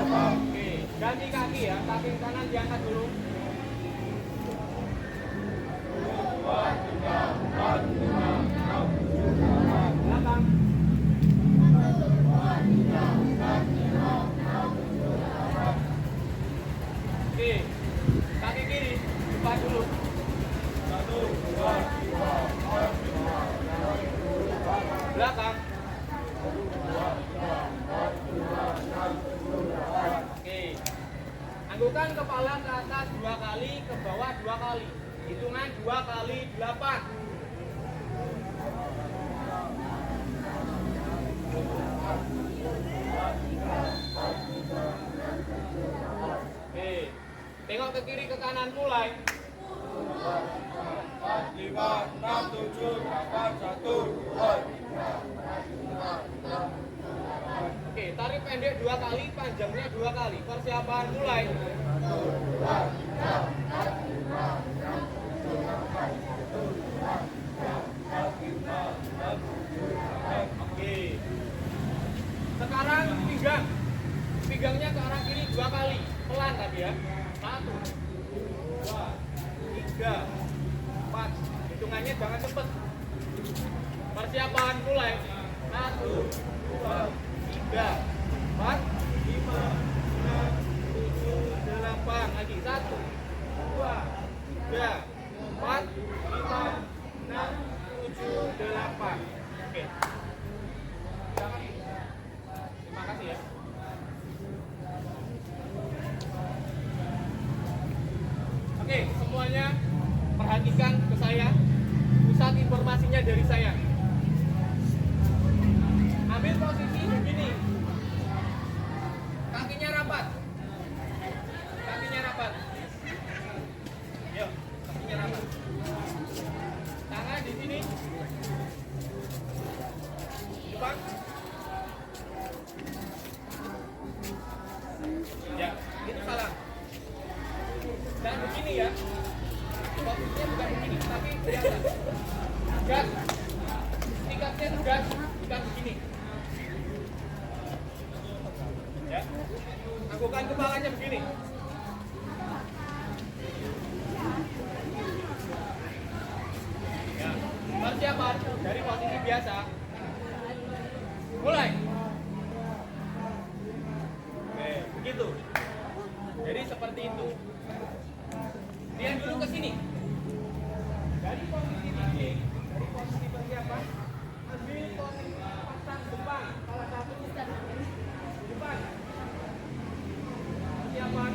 Oke, ganti kaki ya, kaki kanan diangkat dulu. Belakang. Oke, kaki kiri buka dulu. Belakang. Oke, anggukan kepala ke atas 2 kali, ke bawah 2 kali. Hitungan 2 kali 8. Oke, tengok ke kiri ke kanan mulai. 4, 5, 6, 7, 8, 1, 2. Oke, tarik pendek 2 kali, panjangnya 2 kali. Persiapan mulai. Oke. Sekarang pinggang. Pinggangnya ke arah kiri 2 kali. Pelan tadi ya. 1, 2, 3, 4. Hitungannya jangan cepet. Persiapan mulai. 1, 2, 3, 4, 5, 6, 7, 8. Lagi 1, 2, 3, 4, 5, 6, 7, 8. Oke. Terima kasih ya. Oke, semuanya perhatikan ke saya. Pusat informasinya dari saya. Ambil posisi begini. Kakinya rapat. Yuk, kakinya rapat. Tangan di sini. Depan. Ya, itu salah. Dan begini ya. Posisinya bukan begini, tapi di atas. Gas. Ikatnya tegas, ikat begini. Ya. Anggukan kepalanya begini. Ya. Persiapan dari posisi biasa. Mulai. Oke, begitu. Jadi seperti itu. Dia dulu ke sini. Dari posisi ini, dari posisi persiapan, ambil posisi pasang depan. Salah satu depan. Persiapan.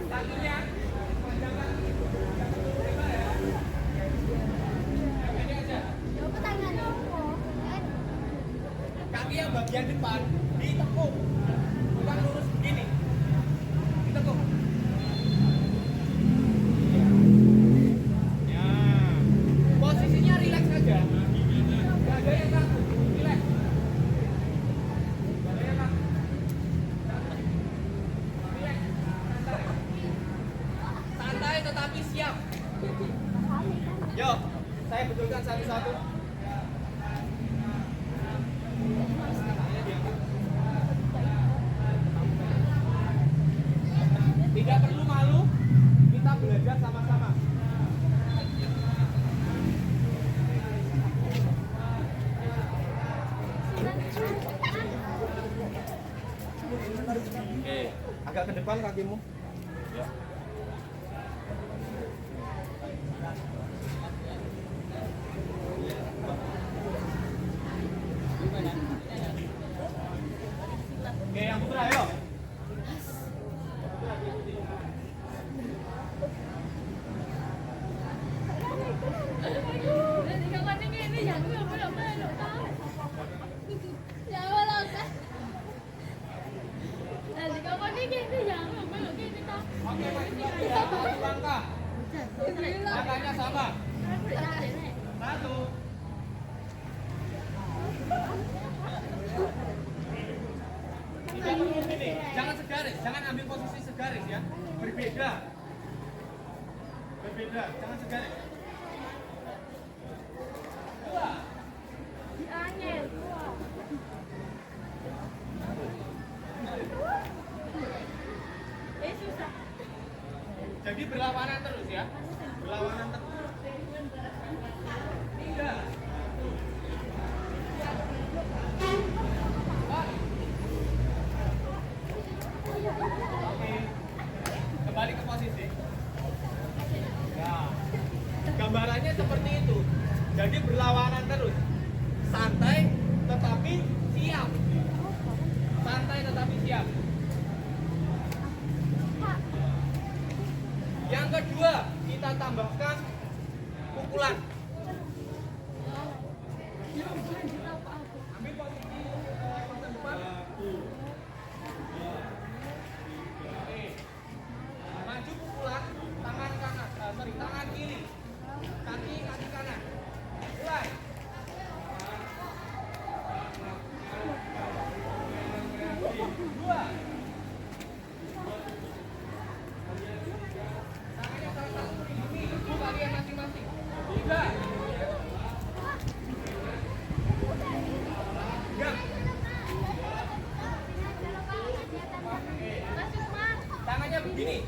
Kakinya panjangkan. Lebar ya. Ini aja. Kaki yang bagian depan ditekuk, bukan lurus begini. Ditekuk. Ya. Posisinya rileks saja. Gak ada yang kaku. Rileks. Gak ada yang kaku. Rileks. Santai. Santai tetapi siap. Yo, saya betulkan satu-satu. Tidak perlu malu, kita belajar sama-sama. Oke, agak ke depan kakimu. Ya. Oke, yang putra ayo. Ya, satu langkah. Langkahnya sama. Satu. Tidak perlu ini. Jangan segaris. Jangan ambil posisi segaris ya. Berbeda. Berbeda. Jangan segaris. Dua. Jadi berlawanan terus ya. Berlawanan terus. Tiga. Empat. Oke. Kembali ke posisi. Nah, gambarannya seperti itu. Jadi berlawanan terus. Santai tetapi siap. Santai tetapi siap. Yang kedua, kita tambahkan pukulan. Ambil posisi pasan depan. Oke. Maju pukulan, tangan kanan, tangan kiri. Kaki kanan. Mulai. Dua. Tangannya salah satu ini, itu kalian masing-masing. Tiga. Tiga. Tangannya begini.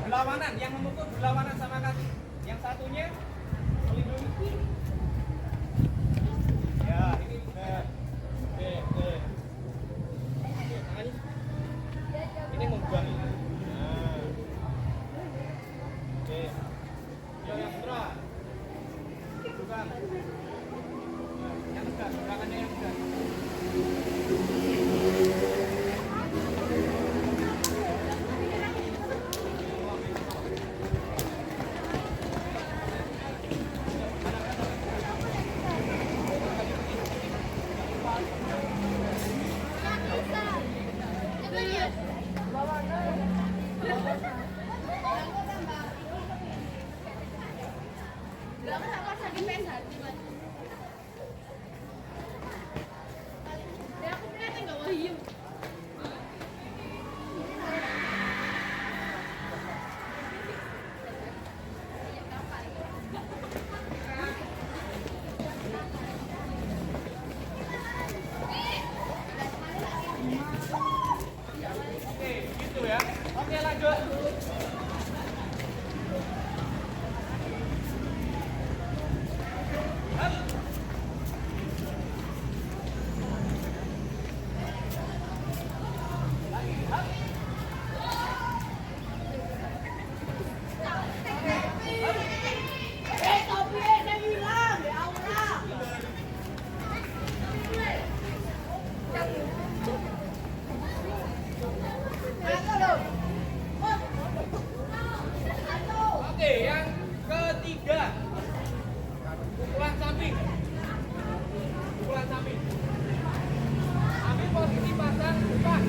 Berlawanan, yang memukul berlawanan sama kaki. Yang satunya melindungi. Ya, ini benar. Oke. Tangannya. Ini membuang. Nah. Oke. Yang berat. Bukan. Yang tegas, tangannya yang tegas. Oke, gitu ya. Oke, lanjut. Oke, yang ketiga. Pukulan samping. Pukulan samping. Ambil posisi pasang depan.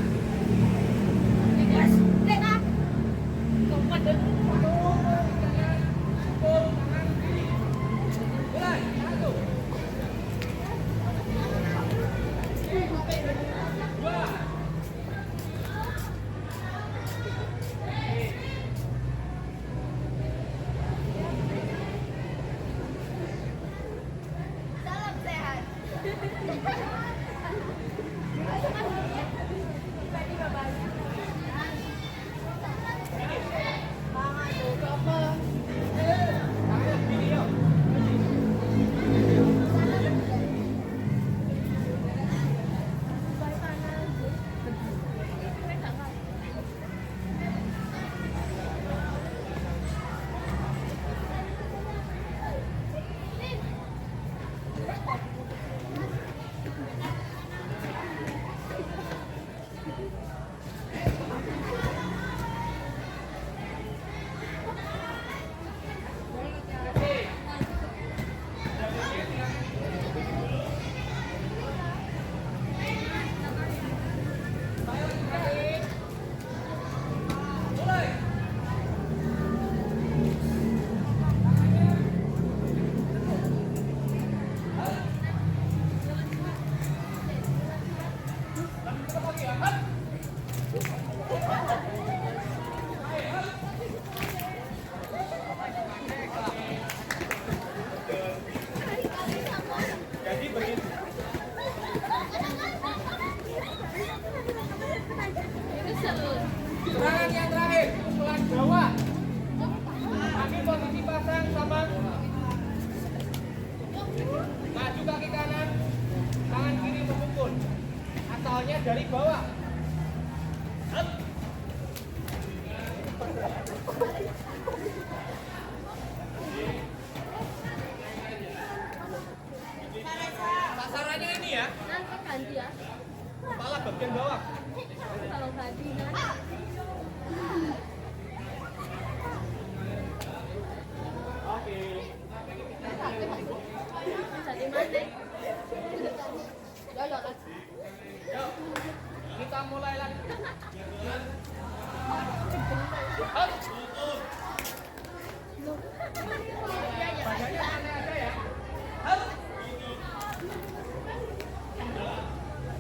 Pukul tangan kiri. Mulai. Satu. Dua. Salam sehat. dari bawah. Up. Sasarannya ini ya, Nanti ganti ya. kepala bagian bawah. Kalau ganti nanti. Oke. Jadi mana? Ya, ya, kan. Yuk, kita mulai lagi. Up. Badannya mana aja ya. Up.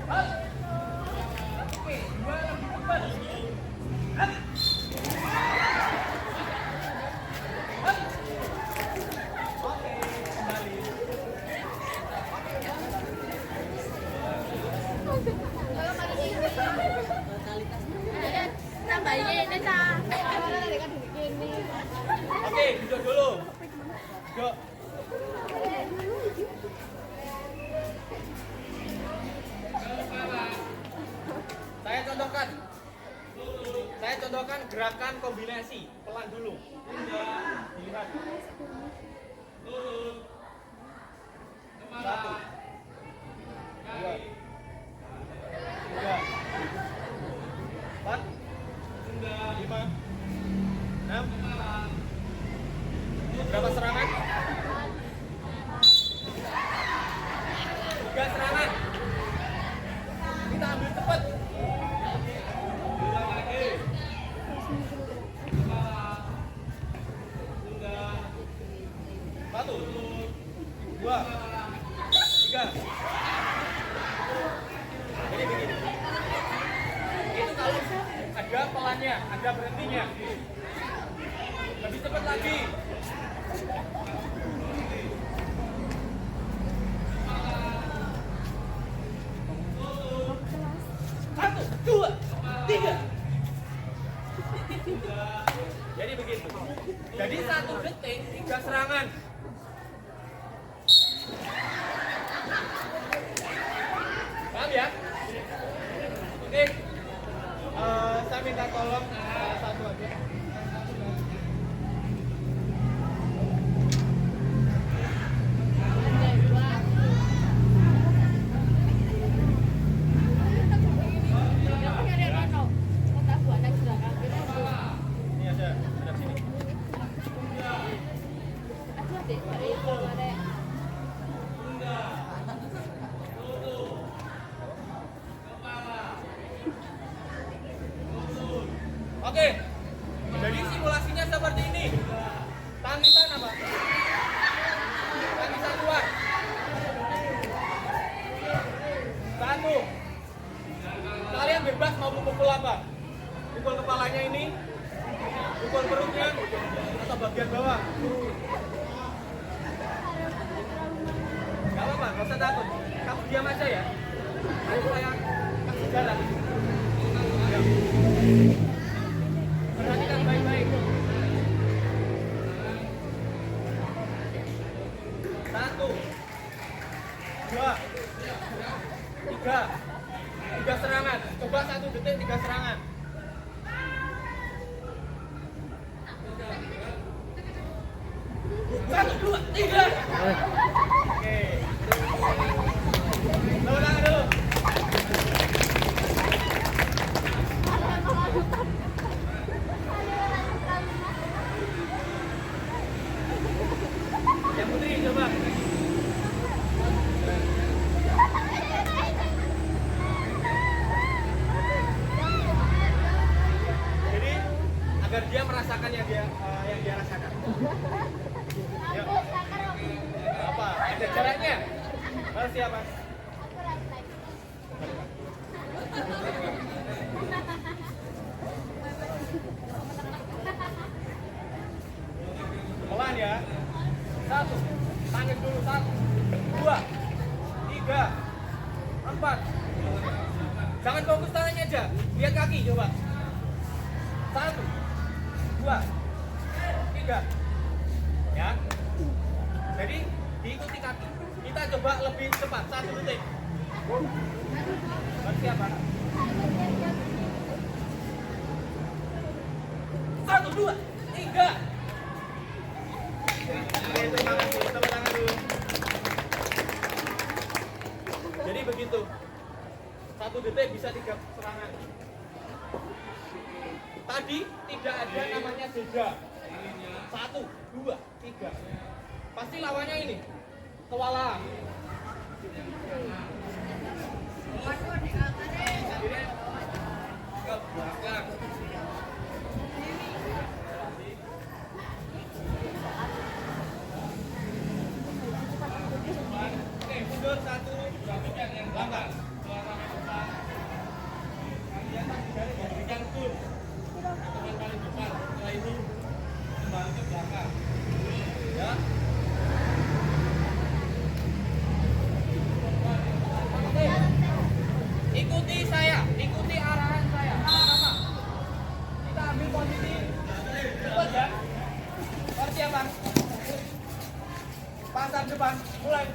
Up. Oke, dua lebih cepat. Up. Up. Oke, kembali. Kalau pada sini. Tambahin ini ta. Ini. Oke, duduk dulu. Duduk. Saya contohkan gerakan kombinasi. Pelan dulu. Dilihat. Satu. Dua. Tiga. Empat. Lima. Enam. Berapa serangan? 3 serangan. Kita ambil cepat. Ulang lagi. Satu, dua, tiga. Jadi begini. Itu kalau ada pelannya, ada berhentinya. Lebih cepat lagi. Satu, dua, tiga. Jadi begitu. Jadi 1 detik 3 serangan. Paham ya? Oke. Saya minta tolong satu aja. Ini aja, ada sini. Oke. Jadi simulasinya seperti ini. Tangisan apa? Tangisan luar. Satu. Kalian bebas mau pukul apa? Pukul kepalanya ini, pukul perutnya, atau bagian bawah. Gak apa-apa, gak usah takut. Kamu diam aja ya. Nanti saya kasih jalan. Ya. Perhatikan baik-baik. Satu, dua, tiga. 3 serangan. Coba 1 detik 3 serangan. Satu, dua, tiga. Oke. Ulang dulu. Yang putri coba. Jadi agar dia merasakan yang dia rasakan. Yuk. Apa? Ada jaraknya? Harus siapa? Pelan ya. 1, tangan dulu 1, 2, 3, 4. Jangan fokus tangannya aja, lihat kaki coba. 1, 2, 3. Ya. Jadi diikuti kaki. Kita coba lebih cepat 1 detik. Persiapan. 1, 2, 3. Oke, terima kasih. Tepuk tangan dulu. Jadi begitu. 1 detik bisa 3 serangan. Tadi tidak ada namanya jeda. 1, 2, 3. Pasti lawannya ini. Kewalahan. Ke belakang. Oke, mundur 1, grafikan yang belakang. Suara depan. Kalian berikan tur. Teman paling depan. Setelah itu kembali ke belakang. Ya. Oke. Ikuti saya, ikuti arahan saya. Sama. Kita ambil posisi cepat ya. Persiapan. Pasang depan, mulai.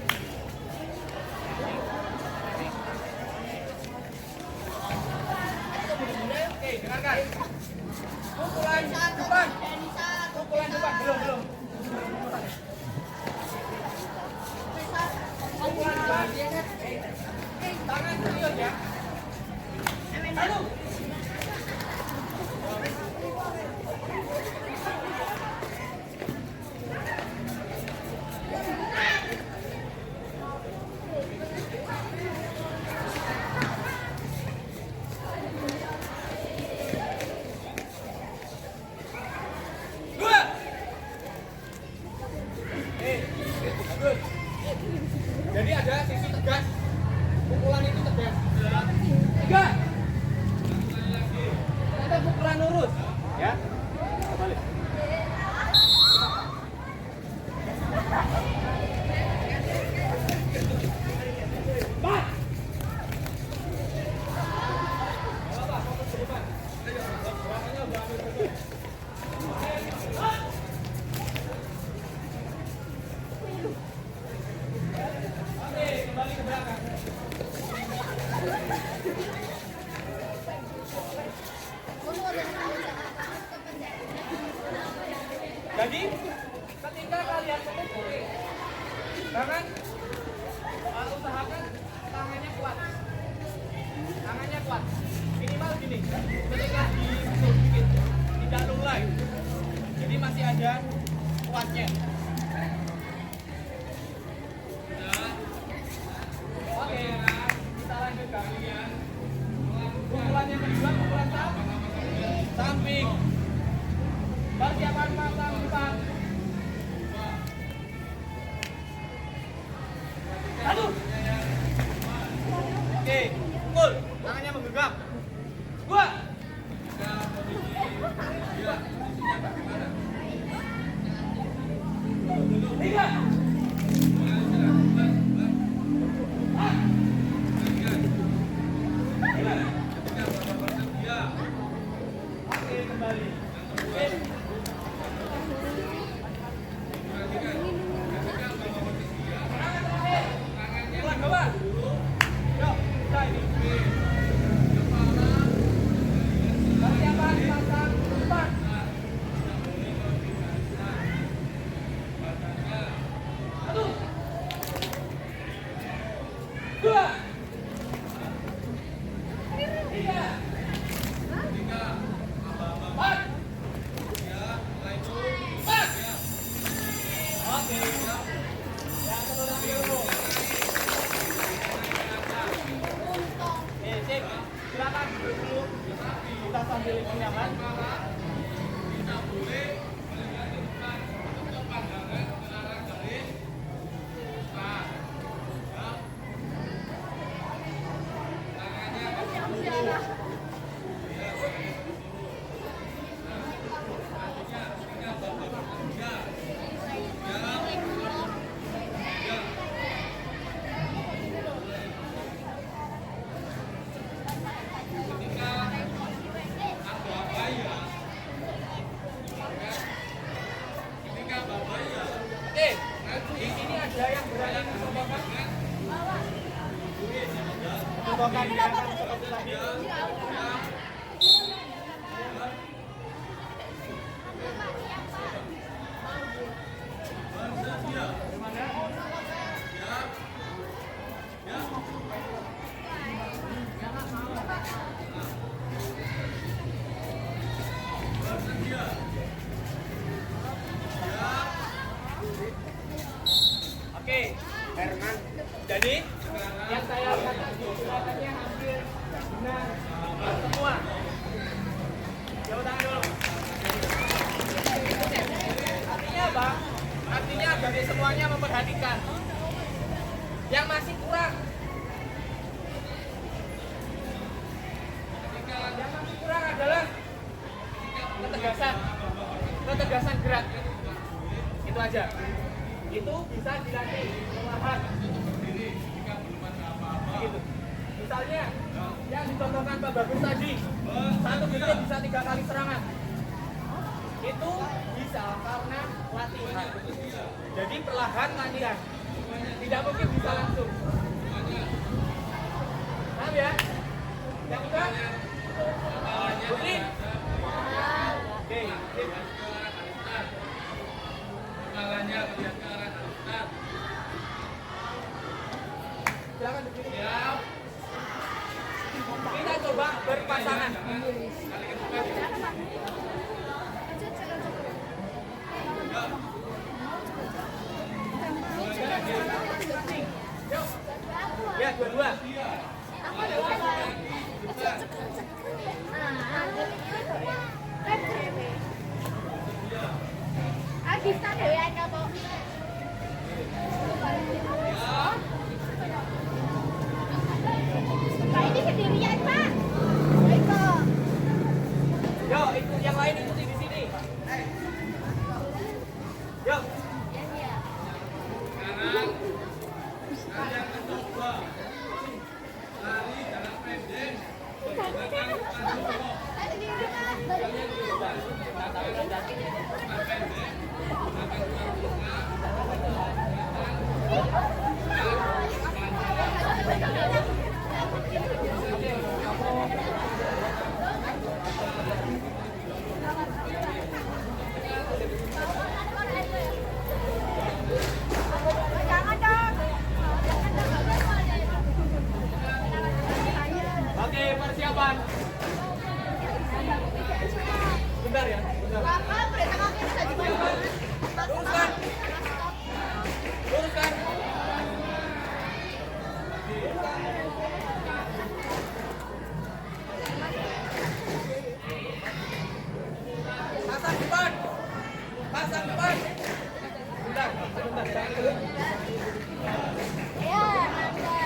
Oke, dengarkan. Pukulan depan. Pukulan depan, belum. Pukulan depan. Tangan serius ya. 1. Bagus. Jadi ada sisi tegas. Pukulan itu tegas. 3. Ada pukulan lurus. Ya. Kembali. 4. Oke, kembali ke belakang. Jadi, ketika kalian memukul, jangan usahakan tangannya kuat. Tangannya kuat. Minimal gini. Ketika dipukul sedikit, tidak lunglai. Jadi masih ada kuatnya. Oke, kita lanjutkan. Pukulan yang kedua, pukulan samping. Persiapan pasang depan. 1. Oke, pukul. Tangannya menggenggam. 2. contohkan ya seperti tadi. Oke, Herman. Jadi yang saya katakan kelihatannya hampir benar semua. Jauh tangan dulu. Artinya apa? Artinya dari semuanya memperhatikan. Yang masih kurang. Yang masih kurang adalah ketegasan gerak. Itu aja. Itu bisa dilatih perlahan. Gitu. Misalnya yang dicontohkan Pak Bagus tadi, 1 menit bisa 3 kali serangan. Itu bisa karena latihan. Jadi perlahan latihan. Tidak mungkin bisa langsung. Paham ya? Yang kedua, Putri. Oke, sip. Kepalanya melihat ke arah Ustaz. Silakan berdiri. Kita coba berpasangan. Yuk. Ya, dua-dua. Bisa deh ya apa? Pak ini sendirian Pak. Itu. Yo, itu yang lain ikuti di sini. Yo. Sekarang kalian mencoba lari jarak pendek menggunakan tangan kosong. Kalian coba lari jarak pendek menggunakan Oke, persiapan. Bentar ya, bentar. Luruskan. Luruskan. Pasang depan. Pasang depan. Bentar, bentar, jangan dulu. Ya, mantap.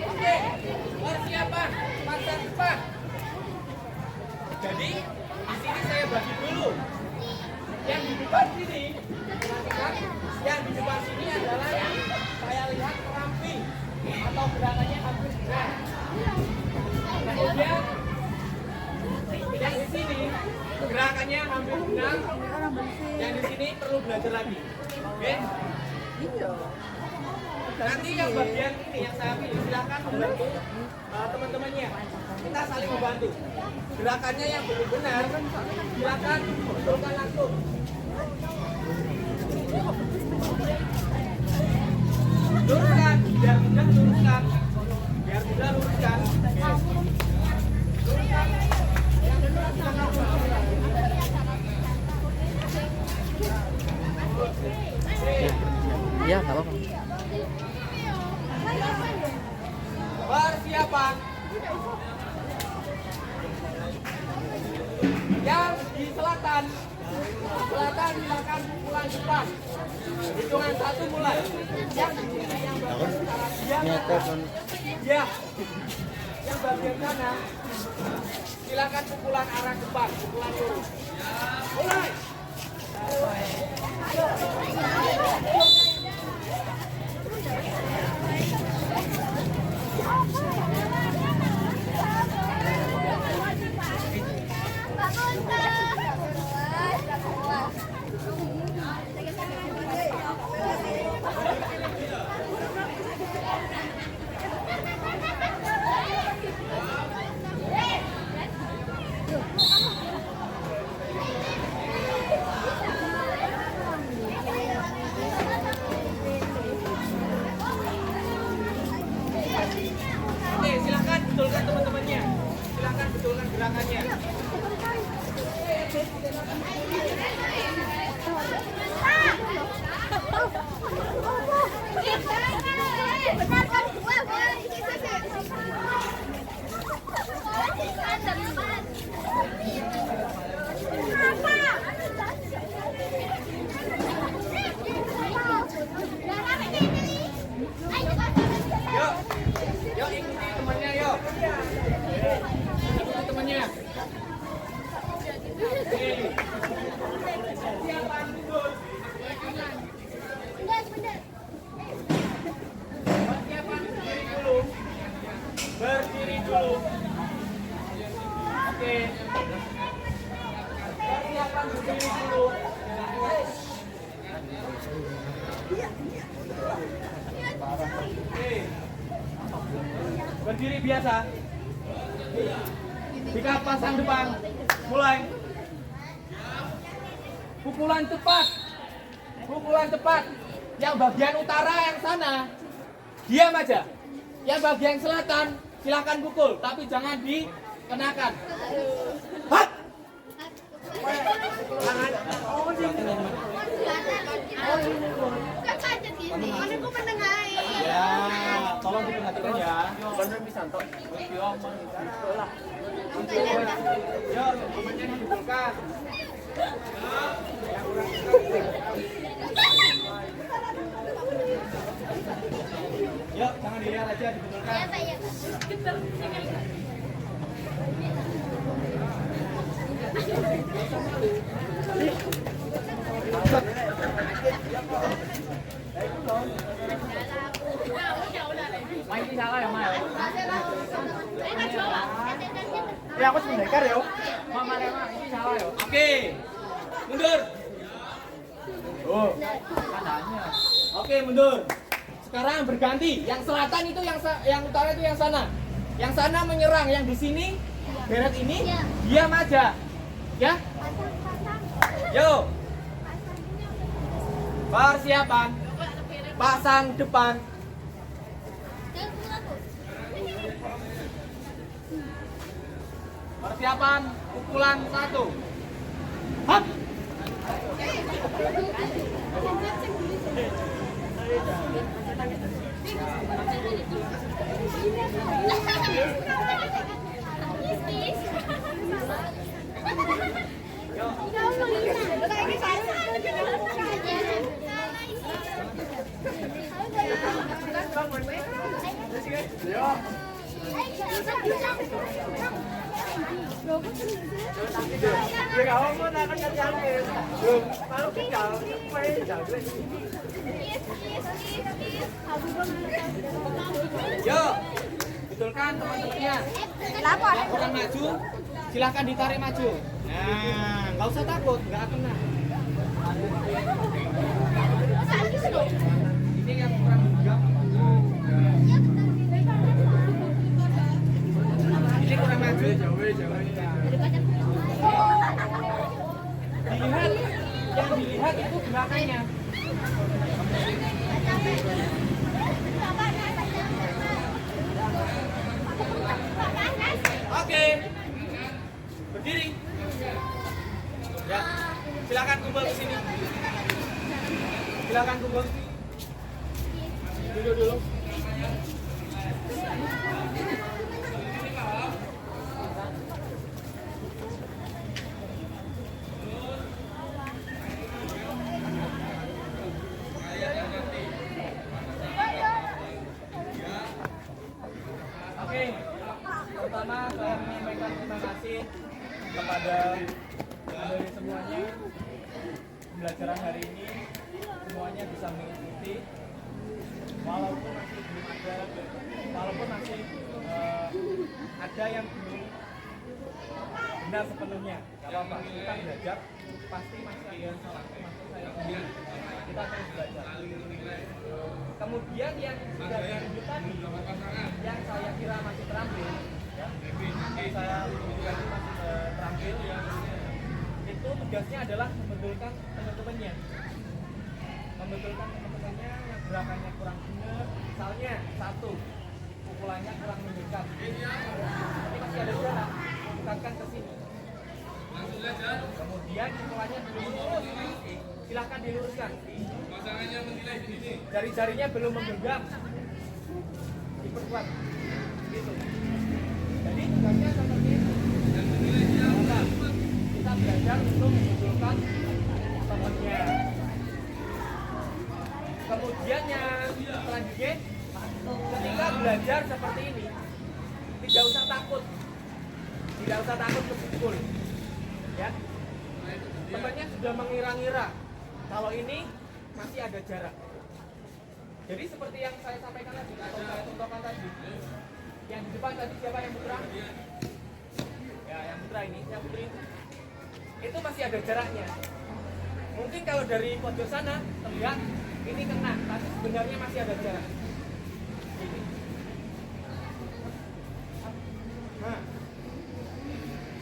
Oke, persiapan. Pasang depan. Jadi, di sini saya bagi dulu. Yang di depan sini, perhatikan, yang di depan sini adalah yang saya lihat ramping atau gerakannya hampir benar. Kemudian yang di sini gerakannya hampir benar. Yang di sini perlu belajar lagi. Oke? Nanti yang bagian ini yang saya pilih silakan membantu teman-temannya. Kita saling membantu. Gerakannya yang belum benar silakan betulkan langsung. Luruskan, biar mudah luruskan. Biar mudah luruskan. Iya, nggak apa-apa. Persiapan. Yang di selatan silakan pukulan cepat. Hitungan 1 mulai. Yang di sini yang bagian utara ya. Yang bagian kanan silakan pukulan arah depan, pukulan lurus. Mulai. Oke, silakan betulkan teman-temannya. Silakan betulkan gerakannya. Yuk, yuk ikuti temannya yuk. Ikuti temannya. Oke. Siapa mundur? Persiapan berdiri dulu. Berdiri dulu. Oke. Persiapan berdiri dulu. Oke. Berdiri biasa. Jika pasang depan, mulai. Pukulan cepat. Pukulan cepat. Yang bagian utara yang sana, diam aja. Yang bagian selatan, silakan pukul, tapi jangan dikenakan. Hat! Ya, tolong diperhatikan ya. Bener bisa tok. Yo, temannya dibetulkan. Yuk, jangan dilihat aja, dibetulkan. Main ini salah ya, Mai? Ya, aku sebentar ya. Mama, ini salah ya. Oke. Mundur. Oh, tandanya. Oke, mundur. Sekarang berganti. Yang selatan itu yang utara itu yang sana. Yang sana menyerang, yang di sini beret ini diam aja. Ya? Yo. Persiapan. Pasang depan. Persiapan pukulan 1. Hap. Yo, betulkan teman-temannya. Yang kurang maju, silahkan ditarik maju. Nah, nggak usah takut, nggak kena. Ini yang kurang juga. gerakannya. Oke. Berdiri. Ya. Silakan kumpul ke sini. Silakan kumpul. Duduk dulu. Oke, pertama saya menyampaikan terima kasih kepada dari semuanya. Pembelajaran hari ini semuanya bisa mengikuti, walaupun masih ada yang belum benar sepenuhnya. Gak apa-apa, kita belajar pasti masih ada yang salah, termasuk saya sendiri. Kita terus belajar. Kemudian yang sudah ditunjuk tadi, yang saya kira masih terampil, ya, yang saya tunjukkan itu masih terampil, ya, itu tugasnya adalah membetulkan teman-temannya, yang gerakannya kurang benar. Misalnya satu, pukulannya kurang mendekat, ini masih ada jarak, dekatkan ke sini. Kemudian pukulannya belum lurus, silahkan diluruskan. Jari-jarinya belum menggenggam, diperkuat, gitu. Jadi tugasnya seperti itu. Maka kita belajar untuk membetulkan temannya. Kemudian yang selanjutnya, ketika belajar seperti ini, tidak usah takut kepukul, ya. Temannya sudah mengira-ngira kalau ini masih ada jarak. Jadi seperti yang saya sampaikan tadi, atau saya contohkan tadi, yang di depan tadi siapa yang putra? Ya, yang putra ini, yang putri itu masih ada jaraknya. Mungkin kalau dari pojok sana terlihat ini kena, tapi sebenarnya masih ada jarak. Nah,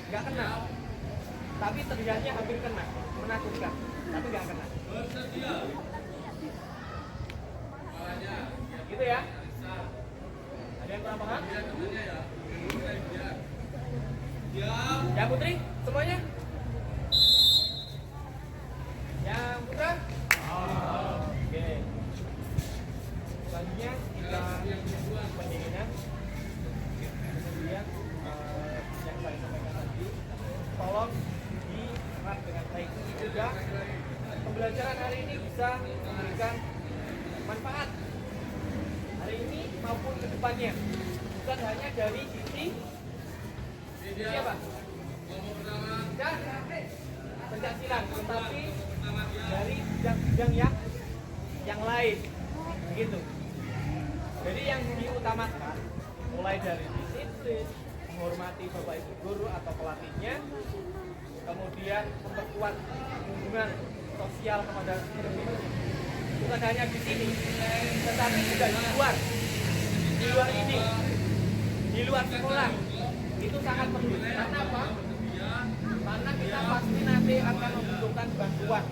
nggak kena, tapi terlihatnya hampir kena, menakutkan, tapi nggak kena. Gitu ya? Ada yang kurang paham? Ya putri, semuanya? Yang putra? Oke. Selanjutnya kita pendinginan. Kemudian yang saya sampaikan tadi, tolong diserap dengan baik. Juga pembelajaran hari ini bisa memberikan manfaat hari ini maupun ke depannya, bukan hanya dari sisi siapa? Dan pencaksilat, tetapi dari bidang-bidang yang lain, begitu. Jadi yang diutamakan mulai dari disiplin, menghormati bapak ibu guru atau pelatihnya, kemudian memperkuat hubungan sosial kepada teman-teman. Bukan hanya di sini, tetapi juga di luar ini, di luar sekolah itu sangat perlu. Karena apa? Karena kita pasti nanti akan membutuhkan bantuan.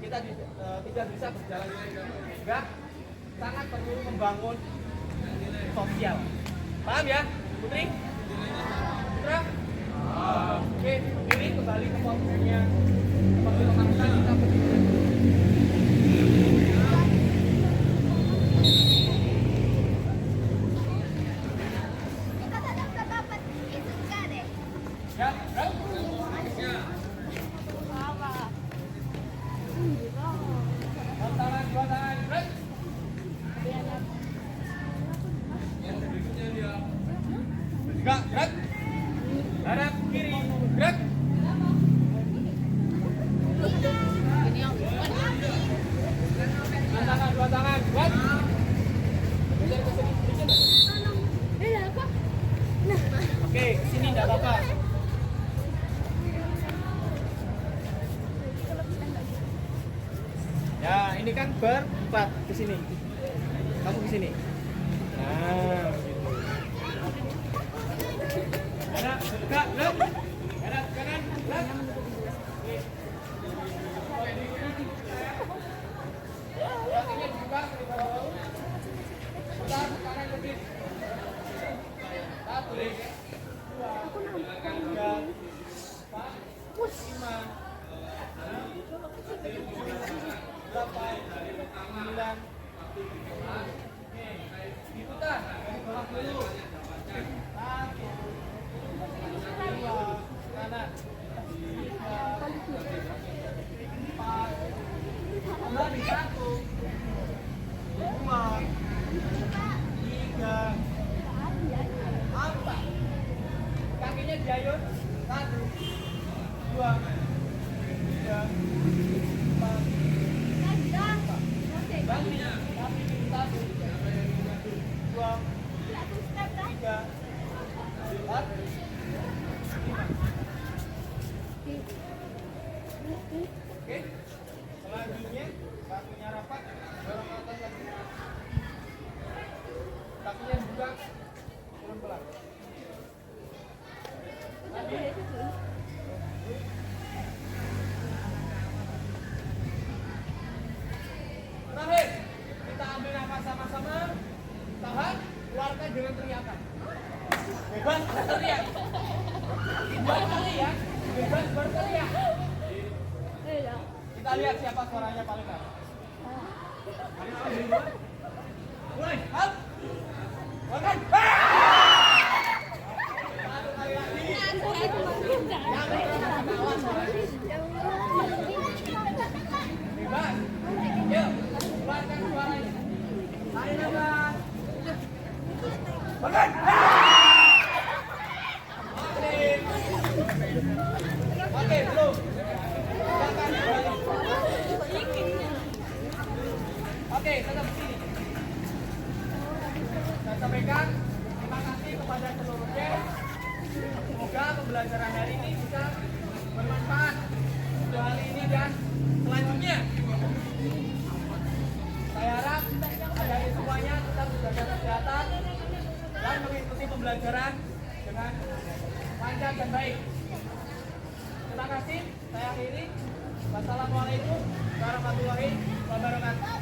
Kita tidak bisa berjalan sehingga sangat perlu membangun sosial. Paham ya, Putri? Putra? Oke, berdiri kembali ke posisinya. Seperti rekan-rekan kita berdiri. Ya, dua tangan, break. Gerak, gerak. Hadap kiri, gerak. Dua tangan, buat. Oke, sini enggak apa-apa. Ya, ini kan berempat ke sini. Kamu ke sini. Nah, gitu. Kanan, gerak, gerak. Kanan, kanan, gerak. Oke. Kakinya dibuka ke bawah. Putar ke kanan lebih. 1, 2, 3, 4, 5, 8, 9. Diputar dari bawah dulu. 1, 2, kanan. 3, 4. Kembali 1, 2, 3, 4. Kakinya diayun. 1, 2, 3, 4. Bangkit. Kaki 1, 2, 3, 4, 5. Oke. Selanjutnya kakinya rapat, dorong ke atas lagi. Kakinya buka, turun pelan. Terakhir, kita ambil nafas sama-sama. Tahan, keluarkan dengan teriakan. Bebas berteriak. 2 kali ya, bebas berteriak. Kita lihat siapa suaranya paling keras. Mulai, halt. Makan. Satu kali lagi. Bebas. Yuk, keluarkan suaranya. Tarik nafas. Makan. Oke, belum. Silakan kembali. Oke, tetap di sini. Saya sampaikan terima kasih kepada seluruhnya. Semoga pembelajaran hari ini bisa bermanfaat untuk hari ini dan selanjutnya. Saya harap adik-adik semuanya tetap menjaga kesehatan dan mengikuti pembelajaran dengan lancar dan baik. Terima kasih. Saya akhiri. Wassalamualaikum warahmatullahi wabarakatuh.